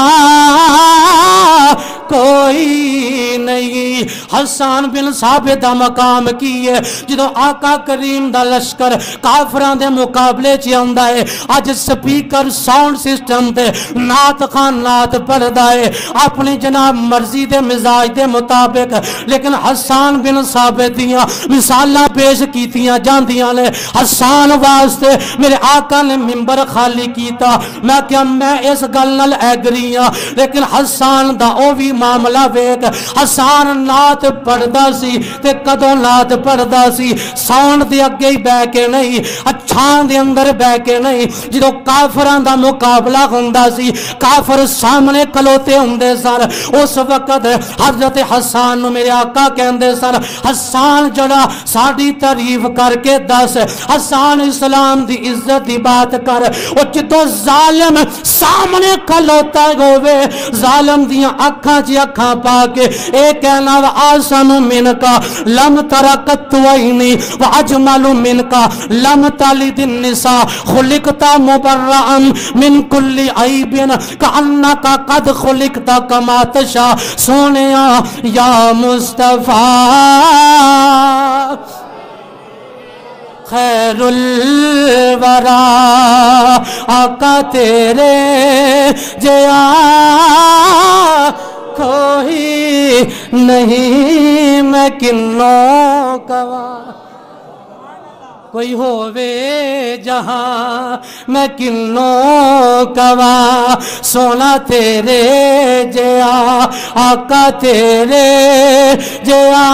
کوئی نہیں حسان بن ثابت دا مقام کی ہے جدو آقا کریم دا لشکر کافران دے مقابلے چی آندہ ہے آج سپیکر ساؤنڈ سسٹم دے نات خان نات پڑھدا ہے اپنی جناب مرضی دے مزاج دے مطابق لیکن حسان بن ثابت دیاں مثالہ پیش کیتیاں جاندیاں نے حسان واسطے میرے آقا نے ممبر خالی کیتا میں کیا میں اس گلنل ایگریاں لیکن حسان دا او بھی معاملہ ویک حسان نات پڑھدا سی تے کدوں نات پڑھدا سی ساؤنڈ دے اگے ہی بہ کے نہیں اچھان دے اندر بہ کے نہیں جدو کافران دا مقابلہ ہوندا سی کافر سامنے کلوتے ہوندے سن اس وقت حضرت حسان نو میرے آقا کہندے سن حسان جڑا ساڈی تعریف کر کے دس حسان اسلام دی عزت دی بات کر او جدو ظالم سامنے کلوتا ہوئے ظالم دیاں اکھاں چ اکھاں پا کے اے کہنا وا آسن منکا لم ترکت وعینی واجمل منکا لم تلد النساء خلقت مبرئا من کل عیب کانک قد خلقت کما تشاء سونیا یا مصطفیٰ خیر الورا آقا تیرے جیا کوئی نہیں میں کنوں کوا کوئی ہووے جہاں میں کنوں کوا سونا تیرے جیا آقا تیرے جیا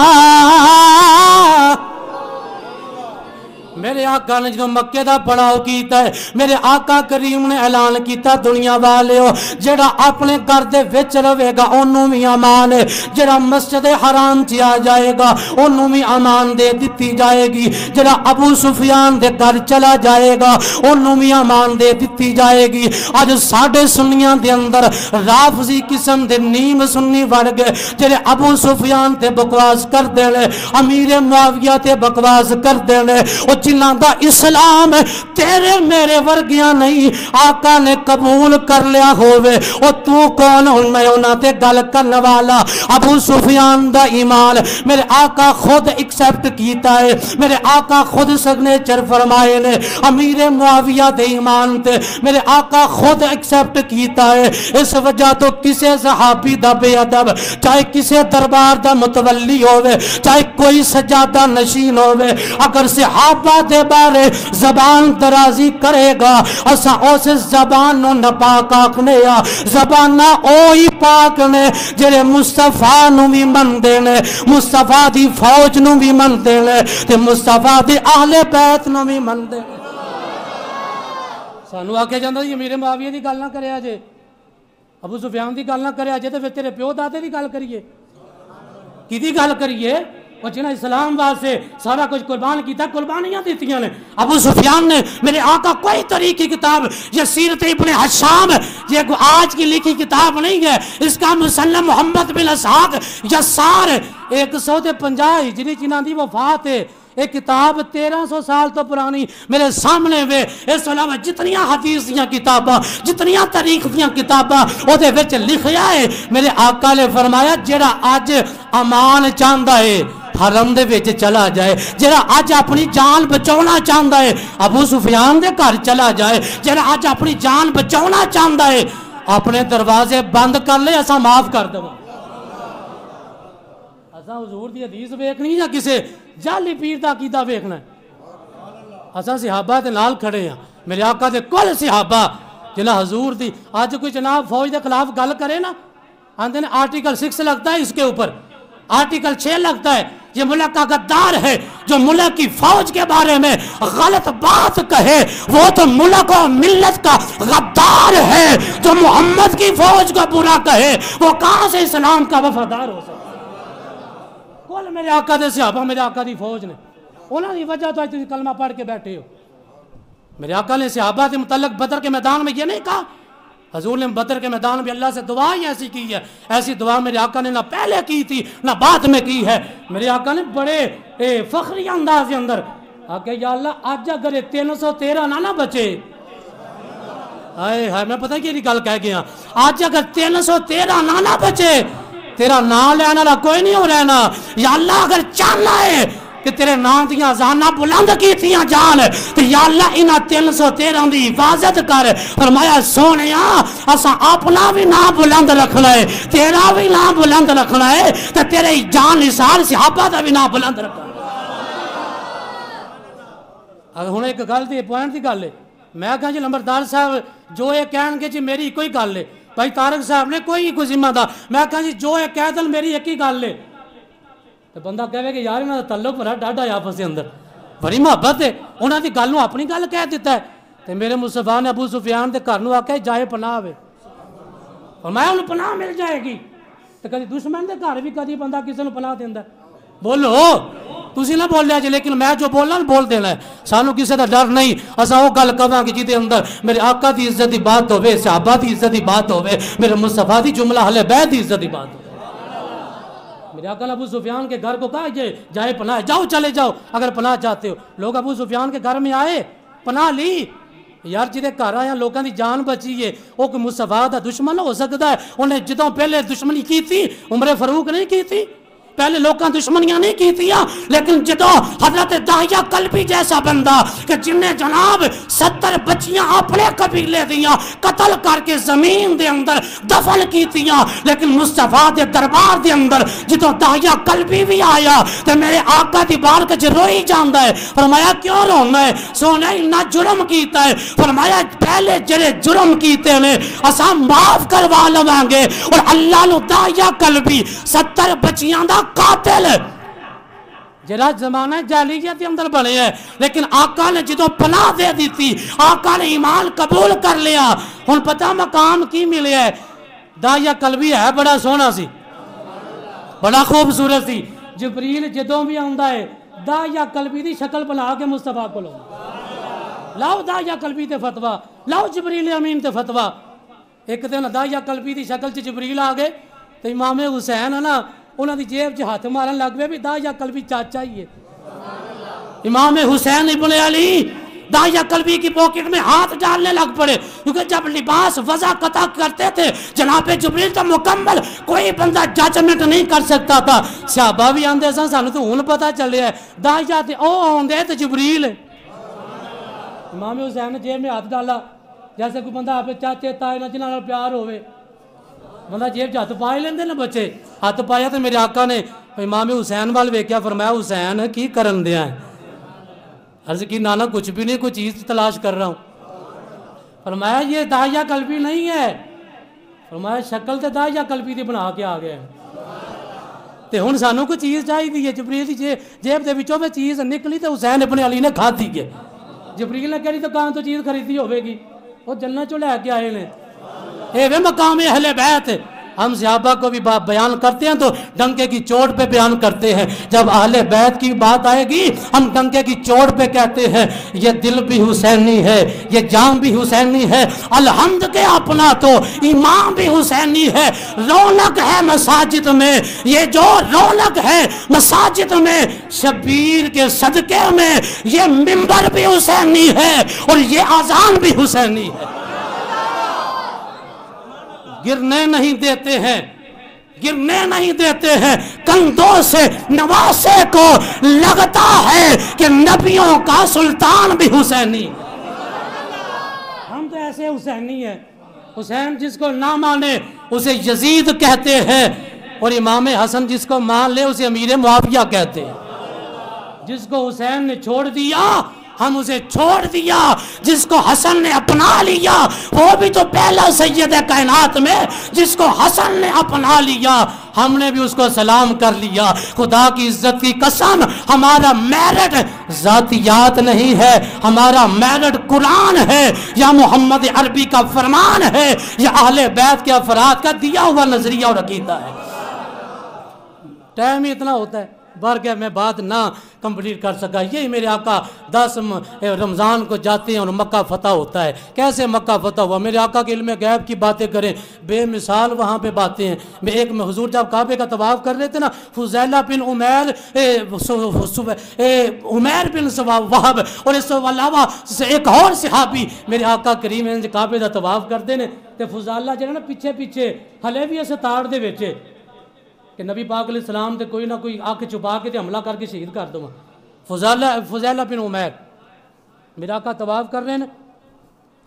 میرے آقا نے جو مکے دا پڑاؤ کیتا ہے میرے آقا کریم نے اعلان کیتا دنیا والے ہو جڑا اپنے گھر دے وچ رہے گا انہوں بھی امان ہے جڑا مسجد حرام چ آ جائے گا انہوں بھی امان دے دیتی جائے گی جڑا ابو سفیان دے گھر چلا جائے گا انہوں بھی امان دے دیتی جائے گی اج ساڈے سنیاں دے اندر رافضی قسم دے نیم سنی وڑ گئے جڑے ابو سفیان تے بکواس کر دینے امیر معاویہ تے بکواس کر دینے جنہاں دا اسلام تیرے میرے ورگیاں نہیں آقا نے قبول کر لیا ہوئے او تو کون ہوں میں انہاں تے گل کرنے والا ابو سفیان دا ایمان میرے آقا خود ایکسپٹ کیتا ہے میرے آقا خود سگنیچر فرمائے نے امیر معاویہ دے ایمان تے میرے آقا خود ایکسپٹ کیتا ہے اس وجہ تو کسے صحابی دا بے ادب چاہے کسے دربار دا متولی ہوئے چاہے کوئی سجادہ نشین ہوئے اگر صحابہ دے بارے زبان درازی کرے گا اسا اس زبان نو نپاک آکھنے یا زبانہ اوہی پاک نے جڑے مصطفیٰ نو بھی من دینے مصطفیٰ دی فوج نو بھی من دینے تے مصطفیٰ دی اہل بیت نو بھی من دینے سانو آکے جاندہ یہ میرے معاویہ دی گل نہ کرے آجے ابو سفیان دی گل نہ کرے آجے تو پھر تیرے پیو دادے دی گل کریے کی دی گل کریے وہ جنہیں اسلام واسے سارا کچھ قربان کیتا قربانیاں دیتیاں نے ابو سفیان نے میرے آقا کوئی طریقی کتاب یہ سیرت ابن حشام یہ آج کی لکھی کتاب نہیں ہے اس کا مسلم محمد بن اسحاق یسار 150 ہجری جنہاں دی وفات ہے ایک کتاب 1300 سال تو پرانی میرے سامنے وے اس علاوہ جتنیاں حدیث دیاں کتاباں جتنیاں تاریخ دیاں کتاباں او دے وچ لکھیا ہے میرے آقا نے فرمایا جڑا اج امان چاہندا ہے حرم دے وچ چلا جائے جڑا اج اپنی جان بچاؤنا چاہندا ہے ابو سفیان دے گھر چلا جائے جڑا اج اپنی جان بچاؤنا چاہندا ہے اپنے دروازے بند کر لے اسا معاف کر دو اسا حضور دی حدیث ویکھنی یا کسے جعلی پیر دا عقیدہ ویکھنا ہے اسا صحابہ دے نال کھڑے ہیں میرے آقا دے کل صحابہ جنہاں حضور دی آج کوئی جناب فوج دے خلاف گل کرے نا آندے نے آرٹیکل 6 لگتا ہے اس کے اوپر آرٹیکل 6 لگتا ہے یہ ملک کا غدار ہے جو ملک کی فوج کے بارے میں غلط بات کہے وہ تو ملک و ملت کا غدار ہے جو محمد کی فوج کو برا کہے وہ کہاں سے اسلام کا وفادار ہو سکتا کل میرے آقا دے صحابہ میرے آقا دی فوج نے انہوں نے وجہ تو آج تھی کلمہ پڑھ کے بیٹھے ہو میرے آقا نے صحابہ کے متعلق بدر کے میدان میں یہ نہیں کہا حضور نے بدر کے میدان میں اللہ سے دعا ہی ایسی کی ہے ایسی دعا میرے آقا نے نہ پہلے کی تھی نہ بعد میں کی ہے میرے آقا نے بڑے فخری انداز کے اندر آقا یا اللہ آج اگر 313 نہ بچے میں پتہ کہ یہ گل کہہ گیا آج اگر 313 نہ بچے تیرا نام لینا رہا کوئی نہیں ہو رہنا یا اللہ اگر چاہنا ہے کہ تیرے نام دیاں زانہ بلند کی تھیاں جان تو یا اللہ انہا 313 دی حفاظت کر فرمایا سونیا اسا اپنا بھی نام بلند رکھنا ہے تیرا بھی نام بلند رکھنا ہے تو تیرے جان نثار صحابہ دا بھی نام بلند رکھنا ہے اگر ہونے ایک گل دی پوائنٹ دی گل ہے میں کہا جی لمبردار صاحب جو یہ کہن گے جی میری کوئی گل ہے بھائی طارق صاحب نے کوئی ذمہ دار میں کہا جی جو یہ کہہ دل میری ایک ہی گل ہے تو بندہ کہے کہ یار انہوں نے تعلق بڑا ڈاڈا ہے آپس کے اندر بڑی محبت ہے انہوں نے گل اپنی گل کہہ دیتا ہے تو میرے مصطفیٰ نے ابو سفیان دے گھر آکے جائے پناہ ہوئے اور میں انہوں پناہ مل جائے گی تو کدی دشمن دے گھر بھی کدی بندہ کسی نے پناہ دینا بولو تسی نہ بول لیا جی لیکن میں جو بولنا بول دینا ہے سانو کسی دا ڈر نہیں اسا وہ گل کراں کہ جی اندر میرے آقا دی عزت دی بات ہوئے صحابہ دی عزت دی بات ہوئے میرے مصطفیٰ دی جملہ اہل بیت دی عزت دی بات ہوئے میرے آقا نے ابو سفیان کے گھر کو کہا یہ جائے پناہ، جاؤ چلے جاؤ اگر پناہ چاہتے ہو. لوگ ابو سفیان کے گھر میں آئے، پناہ لی. یار جدے گھر آیا لوگوں کی جان بچی ہے، وہ کوئی مصطفیٰ دا دشمن ہو سکتا ہے؟ انہیں جدوں پہلے دشمنی کی تھی عمر فاروق نہیں کی تھی، پہلے لوگاں دشمنیاں نہیں کی تھی، لیکن جدو حضرت داہیہ کلبی جیسا بندہ کہ جن نے جناب 70 بچیاں اپنے قبیلے دیاں قتل کر کے زمین دے اندر دفن کی تیاں، لیکن مصطفیٰ دے دربار دے اندر جدو داہیہ کلبی بھی آیا تو میرے آقا دی بار کے روئی جاندہ ہے. فرمایا کیوں رونا ہے؟ سونے نہ جرم کیتا ہے. فرمایا پہلے جڑے جرم کیتے ہیں اساں معاف کروا لواں گے، اور اللہ نو داہیہ کلبی 70 بچیاں دا قاتل جرا زمانہ جاہلیت کے اندر بنے ہے، لیکن آقا نے جدو پناہ دے دی تھی، آقا نے ایمان قبول کر لیا. ہن پتہ مقام کی ملے ہے؟ داہیہ کلبی ہے بڑا سونا سی، بڑا خوبصورت سی. جبریل جدوں بھی آندا ہے داہیہ کلبی دی شکل بنا کے مصطفیٰ کو لاؤ داہیہ کلبی تے فتویٰ لاؤ، جبریل امین تے فتویٰ. ایک دن داہیہ کلبی دی شکل چ جبریل آ گئے تو امام حسین ہے نا انہوں نے جیب ہاتھ مارن لگ پے بھی داہیہ کلبی چاچا ہی ہے. امام حسین ابن علی داہیہ کلبی کی پاکٹ میں ہاتھ ڈالنے لگ پڑے، کیونکہ جب لباس وضع قطع کرتے تھے جناب جبریل تو مکمل کوئی بندہ ججمنٹ نہیں کر سکتا تھا. صحابہ بھی آندے سن سانو تو ہن پتہ چلے ہے داہیہ تے او آندے تے جبریل. امام حسین نے جیب میں ہاتھ ڈالا جیسے کوئی بندہ آپ چاچے تائے نہ جنہاں نال پیار ہوئے، بندہ جیب چ ہاتھ پائے لیندے نا بچے. ہاتھ پایا تو میرے آقا نے امام حسین وال ویکھیا، فرمایا حسین کی کرن دیا ہے؟ عرض کی نانا کچھ بھی نہیں، کوئی چیز تلاش کر رہا ہوں. فرمایا یہ داہیہ کلبی نہیں ہے. فرمایا شکل تے داہیہ کلبی دی بنا کے آ گیا تے ہن سانو کوئی چیز چاہیے. جبریل دی جیب دے وچوں میں چیز نکلی تے حسین ابن علی نے کھادی ہے. جبریل نے کہی دکان تو چیز خریدی ہوے گی، وہ جنت چوں لے کے آئے نے. اے وے مقام اہل بیت. ہم صحابہ کو بھی بیان کرتے ہیں تو ڈنکے کی چوٹ پہ بیان کرتے ہیں، جب اہل بیت کی بات آئے گی ہم ڈنکے کی چوٹ پہ کہتے ہیں یہ دل بھی حسینی ہے، یہ جان بھی حسینی ہے، الحمد کے اپنا تو امام بھی حسینی ہے. رونق ہے مساجد میں، یہ جو رونق ہے مساجد میں، شبیر کے صدقے میں یہ منبر بھی حسینی ہے اور یہ اذان بھی حسینی ہے. گرنے نہیں دیتے ہیں، گرنے نہیں دیتے ہیں. کندھوں سے نواسے کو لگتا ہے کہ نبیوں کا سلطان بھی حسینی. ہم تو ایسے حسینی ہیں. حسین جس کو نہ مانے اسے یزید کہتے ہیں، اور امام حسن جس کو مان لے اسے امیر معاویہ کہتے ہیں. جس کو حسین نے چھوڑ دیا ہم اسے چھوڑ دیا، جس کو حسن نے اپنا لیا وہ بھی تو پہلا سید کائنات میں. جس کو حسن نے اپنا لیا ہم نے بھی اس کو سلام کر لیا. خدا کی عزت کی قسم ہمارا میرٹ ذاتیات نہیں ہے، ہمارا میرٹ قرآن ہے یا محمد عربی کا فرمان ہے یا اہل بیت کے افراد کا دیا ہوا نظریہ اور عقیدہ ہے. ٹائم ہی اتنا ہوتا ہے، بار گیا میں بات نہ کمپلیٹ کر سکا. یہی میرے آقا 10 رمضان کو جاتے ہیں اور مکہ فتح ہوتا ہے. کیسے مکہ فتح ہوا؟ میرے آقا کے علم غیب کی باتیں کریں، بے مثال وہاں پہ باتیں ہیں. ایک میں حضور جب کعبے کا طواف کر رہے تھے نا، فضیلہ بن عمیر بن وہب اور اس کے علاوہ ایک اور صحابی میرے آقا کریم کعبے کا طواف کرتے ہیں تے فضیلہ جو ہے نا پیچھے پیچھے ہلے بھی اسے تاڑ دے ویچے کہ نبی پاک علیہ السلام تے کوئی نہ کوئی آنکھ چھپا کے تے حملہ کر کے شہید کر دوں. فضیلہ بن عمیر میرے آقا طواف کر رہے ہیں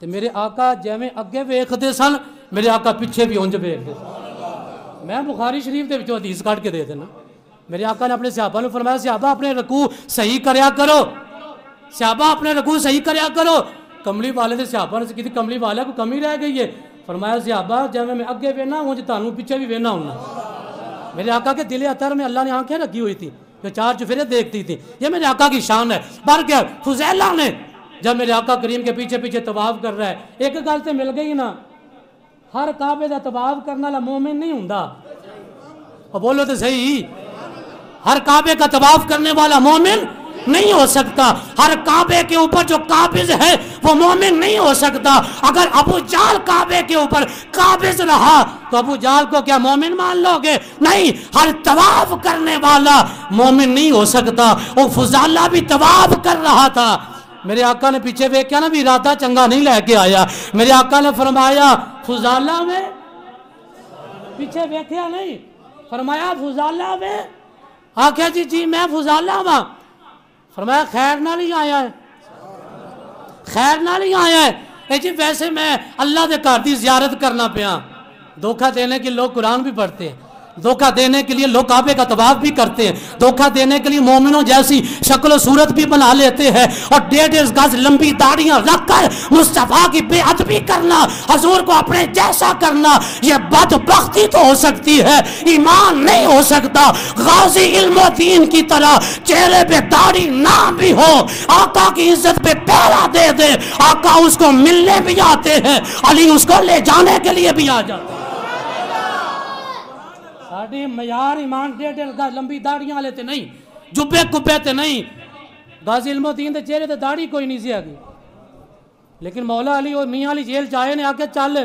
تے میرے آقا جیویں اگے ویکھدے سن میرے آقا پیچھے بھی اونج ویکھدے سن. میں بخاری شریف دے وچوں حدیث کٹ کے دے دینا. میرے آقا نے اپنے صحابہ نے فرمایا صحابہ اپنے رکوع صحیح کریا کرو، صحابہ اپنے رکوع صحیح کریا کرو. کملی والے دے صحابہ نے کہی کملی والے کو کمی رہ گئی ہے. فرمایا صحابہ جیویں میں اگے وینا اونج تانوں پیچھے بھی وینا ہونا. میرے آقا کے دل اطہر میں اللہ نے آنکھیں رکھی ہوئی تھی جو 4 چفیرے دیکھتی تھی. یہ میرے آقا کی شان ہے. بار کیا فضیلہ نے جب میرے آقا کریم کے پیچھے پیچھے طواف کر رہا ہے، ایک گل سے مل گئی نا، ہر کعبے دا طواف کرنے والا مومن نہیں ہوندا. اور بولو تو صحیح، ہر کعبے کا طواف کرنے والا مومن نہیں ہو سکتا. ہر کعبے کے اوپر جو قابض ہے وہ مومن نہیں ہو سکتا. اگر ابو جہل کعبے کے اوپر قابض رہا تو ابو جہل کو کیا مومن مان لو گے؟ نہیں. ہر طواف کرنے والا مومن نہیں ہو سکتا. وہ فضالہ بھی طواف کر رہا تھا. میرے آقا نے پیچھے ویکھیا نا بھی ارادہ چنگا نہیں لے کے آیا. میرے آقا نے فرمایا فضالہ میں، پیچھے ویکھیا نہیں، فرمایا فضالہ میں. آکھیا جی میں فضالہ ہاں. فرمایا خیر نال ہی آیا ہے، خیر نال ہی آیا ہے. اے جی ویسے میں اللہ دے گھر دی زیارت کرنا پیا. دھوکہ دینے کے لوگ قرآن بھی پڑھتے ہیں، دھوکہ دینے کے لیے لوگ کعبے کا طواف بھی کرتے ہیں، دھوکہ دینے کے لیے مومنوں جیسی شکل و صورت بھی بنا لیتے ہیں، اور 1.5 گز لمبی داڑیاں رکھ کر مصطفیٰ کی بے ادبی کرنا، حضور کو اپنے جیسا کرنا، یہ بدبختی تو ہو سکتی ہے، ایمان نہیں ہو سکتا. غازی علم و دین کی طرح چہرے پہ داڑھی نہ بھی ہو، آقا کی عزت پہ پہرا دے دے، آقا اس کو ملنے بھی آتے ہیں، علی اس کو لے جانے کے لیے بھی آ جاتے ہیں. ساڑھی معیار ایمان 1.5 گز لمبی داڑیاں والے تے نہیں، جبے کبے تے نہیں. غازی علم و دین دے چہرے تے داڑھی کوئی نہیں سی آگی. لیکن مولا علی اور میاں علی جیل چاہے نے آکے چل.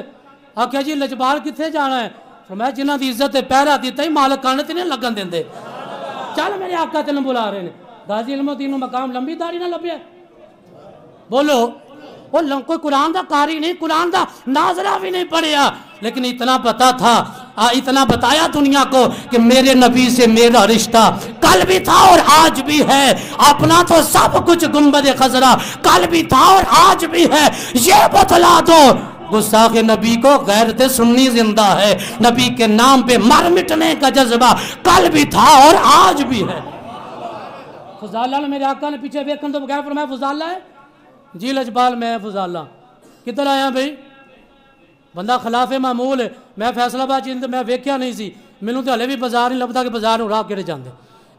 آکھیا جی لجبال کتھے جانا ہے؟ فرمایا جنہاں دی عزت پہرا دیتا ہی مالک کانے تے نہیں لگن دیندے. چل میرے آقا تینوں بلا رہے ہیں. غازی علم و دین مقام لمبی داڑھی نہ لبیا. بولو وہ کوئی قرآن دا قاری نہیں، قرآن دا ناظرہ بھی نہیں پڑھیا، لیکن اتنا پتا تھا، اتنا بتایا دنیا کو کہ میرے نبی سے میرا رشتہ کل بھی تھا اور آج بھی ہے. اپنا تو سب کچھ گنبد خضرا کل بھی تھا اور آج بھی ہے. یہ بتلا دو گستاخ نبی کو غیرت سنی زندہ ہے. نبی کے نام پہ مر مٹنے کا جذبہ کل بھی تھا اور آج بھی ہے. فضالہ نے میرے آقا نے پیچھے ویکھن تو بغیر فرمایا فضالہ ہے؟ جی لجبال میں فضالہ. کدھر آیا بھئی؟ بندہ خلاف معمول ہے. میں فیصل آباد جیندے میں ویکھیا نہیں سی. مینوں تے ہلے بھی بازار نہیں لبدا کہ بازار نوں راہ کیڑے جاندے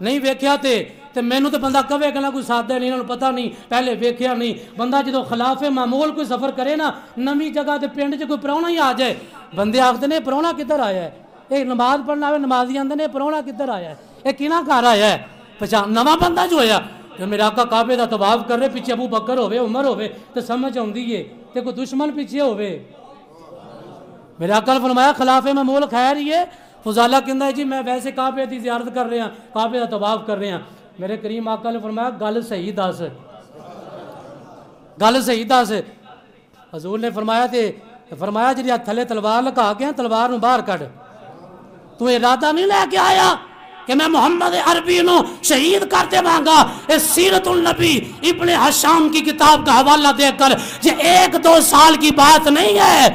نہیں ویکھیا تے مینوں تے بندہ کہے کہ کوئی سادہ نہیں، انہوں پتہ نہیں، پہلے ویکھیا نہیں. بندہ جدو خلاف معمول کوئی سفر کرے نا، نویں جگہ تے پنڈ 'چ کوئی پراہنا ہی آ جائے، بندے آکھدے نے پراہنا کدھر آیا ہے؟ ایک نماز پڑھنا آوے نمازی آندے نے پراہنا کدھر آیا ہے؟ یہ کینا گھر آیا ہے؟ پہچان نواں بندہ جو ہویا کہ میرے آقا کعبے دا طواف کر رہے، پیچھے ابو بکر ہوئے، عمر ہوئے تے سمجھ آندی ہے تے کوئی دشمن پیچھے ہوئے. میرے آقا نے فرمایا خلاف معمول خیر ہی ہے. فضالہ کہندا ہے جی میں ویسے کعبے دی زیارت کر رہے ہیں، کعبے دا طواف کر رہے ہیں. میرے کریم آقا نے فرمایا گل صحیح دس، گل صحیح دس. حضور نے فرمایا جی تھلے تلوار لگا کے تلوار نوں باہر کڈ. تو ارادہ نہیں لے کے آیا کہ میں محمد عربی نو شہید کر دے مانگا. اس سیرت النبی ابن حشام کی کتاب کا حوالہ دے کر یہ 1-2 سال کی بات نہیں ہے.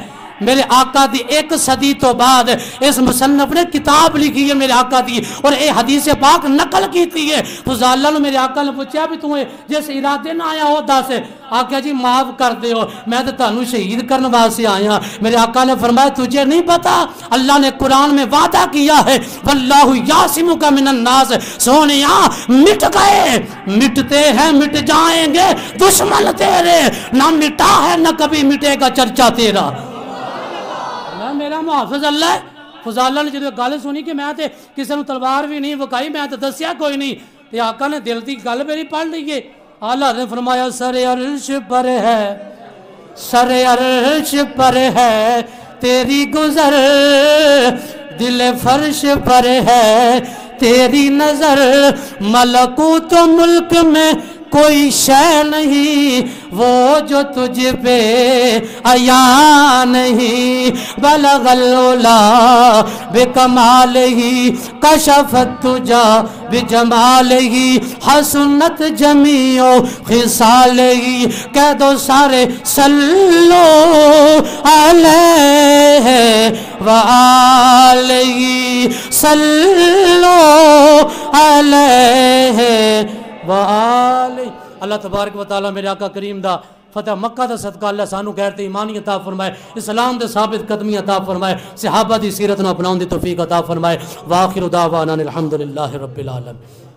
میرے آقا دی 1 صدی تو بعد اس مصنف نے کتاب لکھی ہے میرے آقا دی، اور اے حدیث پاک نقل کیتی ہے. فضالہ نے میرے آقا نے پوچھا بھی تمہیں جس ارادے نہ آیا ہو دس. آقا جی معاف کر دے ہو، میں تو تانوں شہید کرنے واسطے آیا. میرے آقا نے فرمایا تجھے نہیں پتا اللہ نے قرآن میں وعدہ کیا ہے واللہ یعصمک من الناس. سونیا مٹ گئے، مٹتے ہیں، مٹ جائیں گے دشمن تیرے، نہ مٹا ہے نہ کبھی مٹے گا چرچا تیرا. میرا محافظ اللہ ہے. فضالہ نے جدو گل سنی کہ میں تے کسی نے تلوار بھی نہیں وکائی، میں تے دسیا کوئی نہیں، تے آقا نے دل دی گل میری پڑھ لیے. اللہ نے فرمایا سر عرش پر ہے، سر عرش پر ہے تیری گزر، دل فرش پر ہے تیری نظر، ملکوت و ملک میں کوئی شے نہیں وہ جو تجھ پہ عیاں نہیں. بلغ العلا بکمالہ کشفت تجا بجمالہ حسنت جمیع خصالہ. کہہ دو سارے صلو علیہ وآلہ، صلو علیہ وآلہ. اللہ تبارک و تعالی میرے آقا کریم دا فتح مکہ دا صدقہ اللہ سانو غیرت ایمانی عطا فرمائے، اسلام دے ثابت قدمی عطا فرمائے، صحابہ دی سیرت نو اپناؤں دی توفیق عطا فرمائے. وآخر دعوانا الحمدللہ رب العالمین.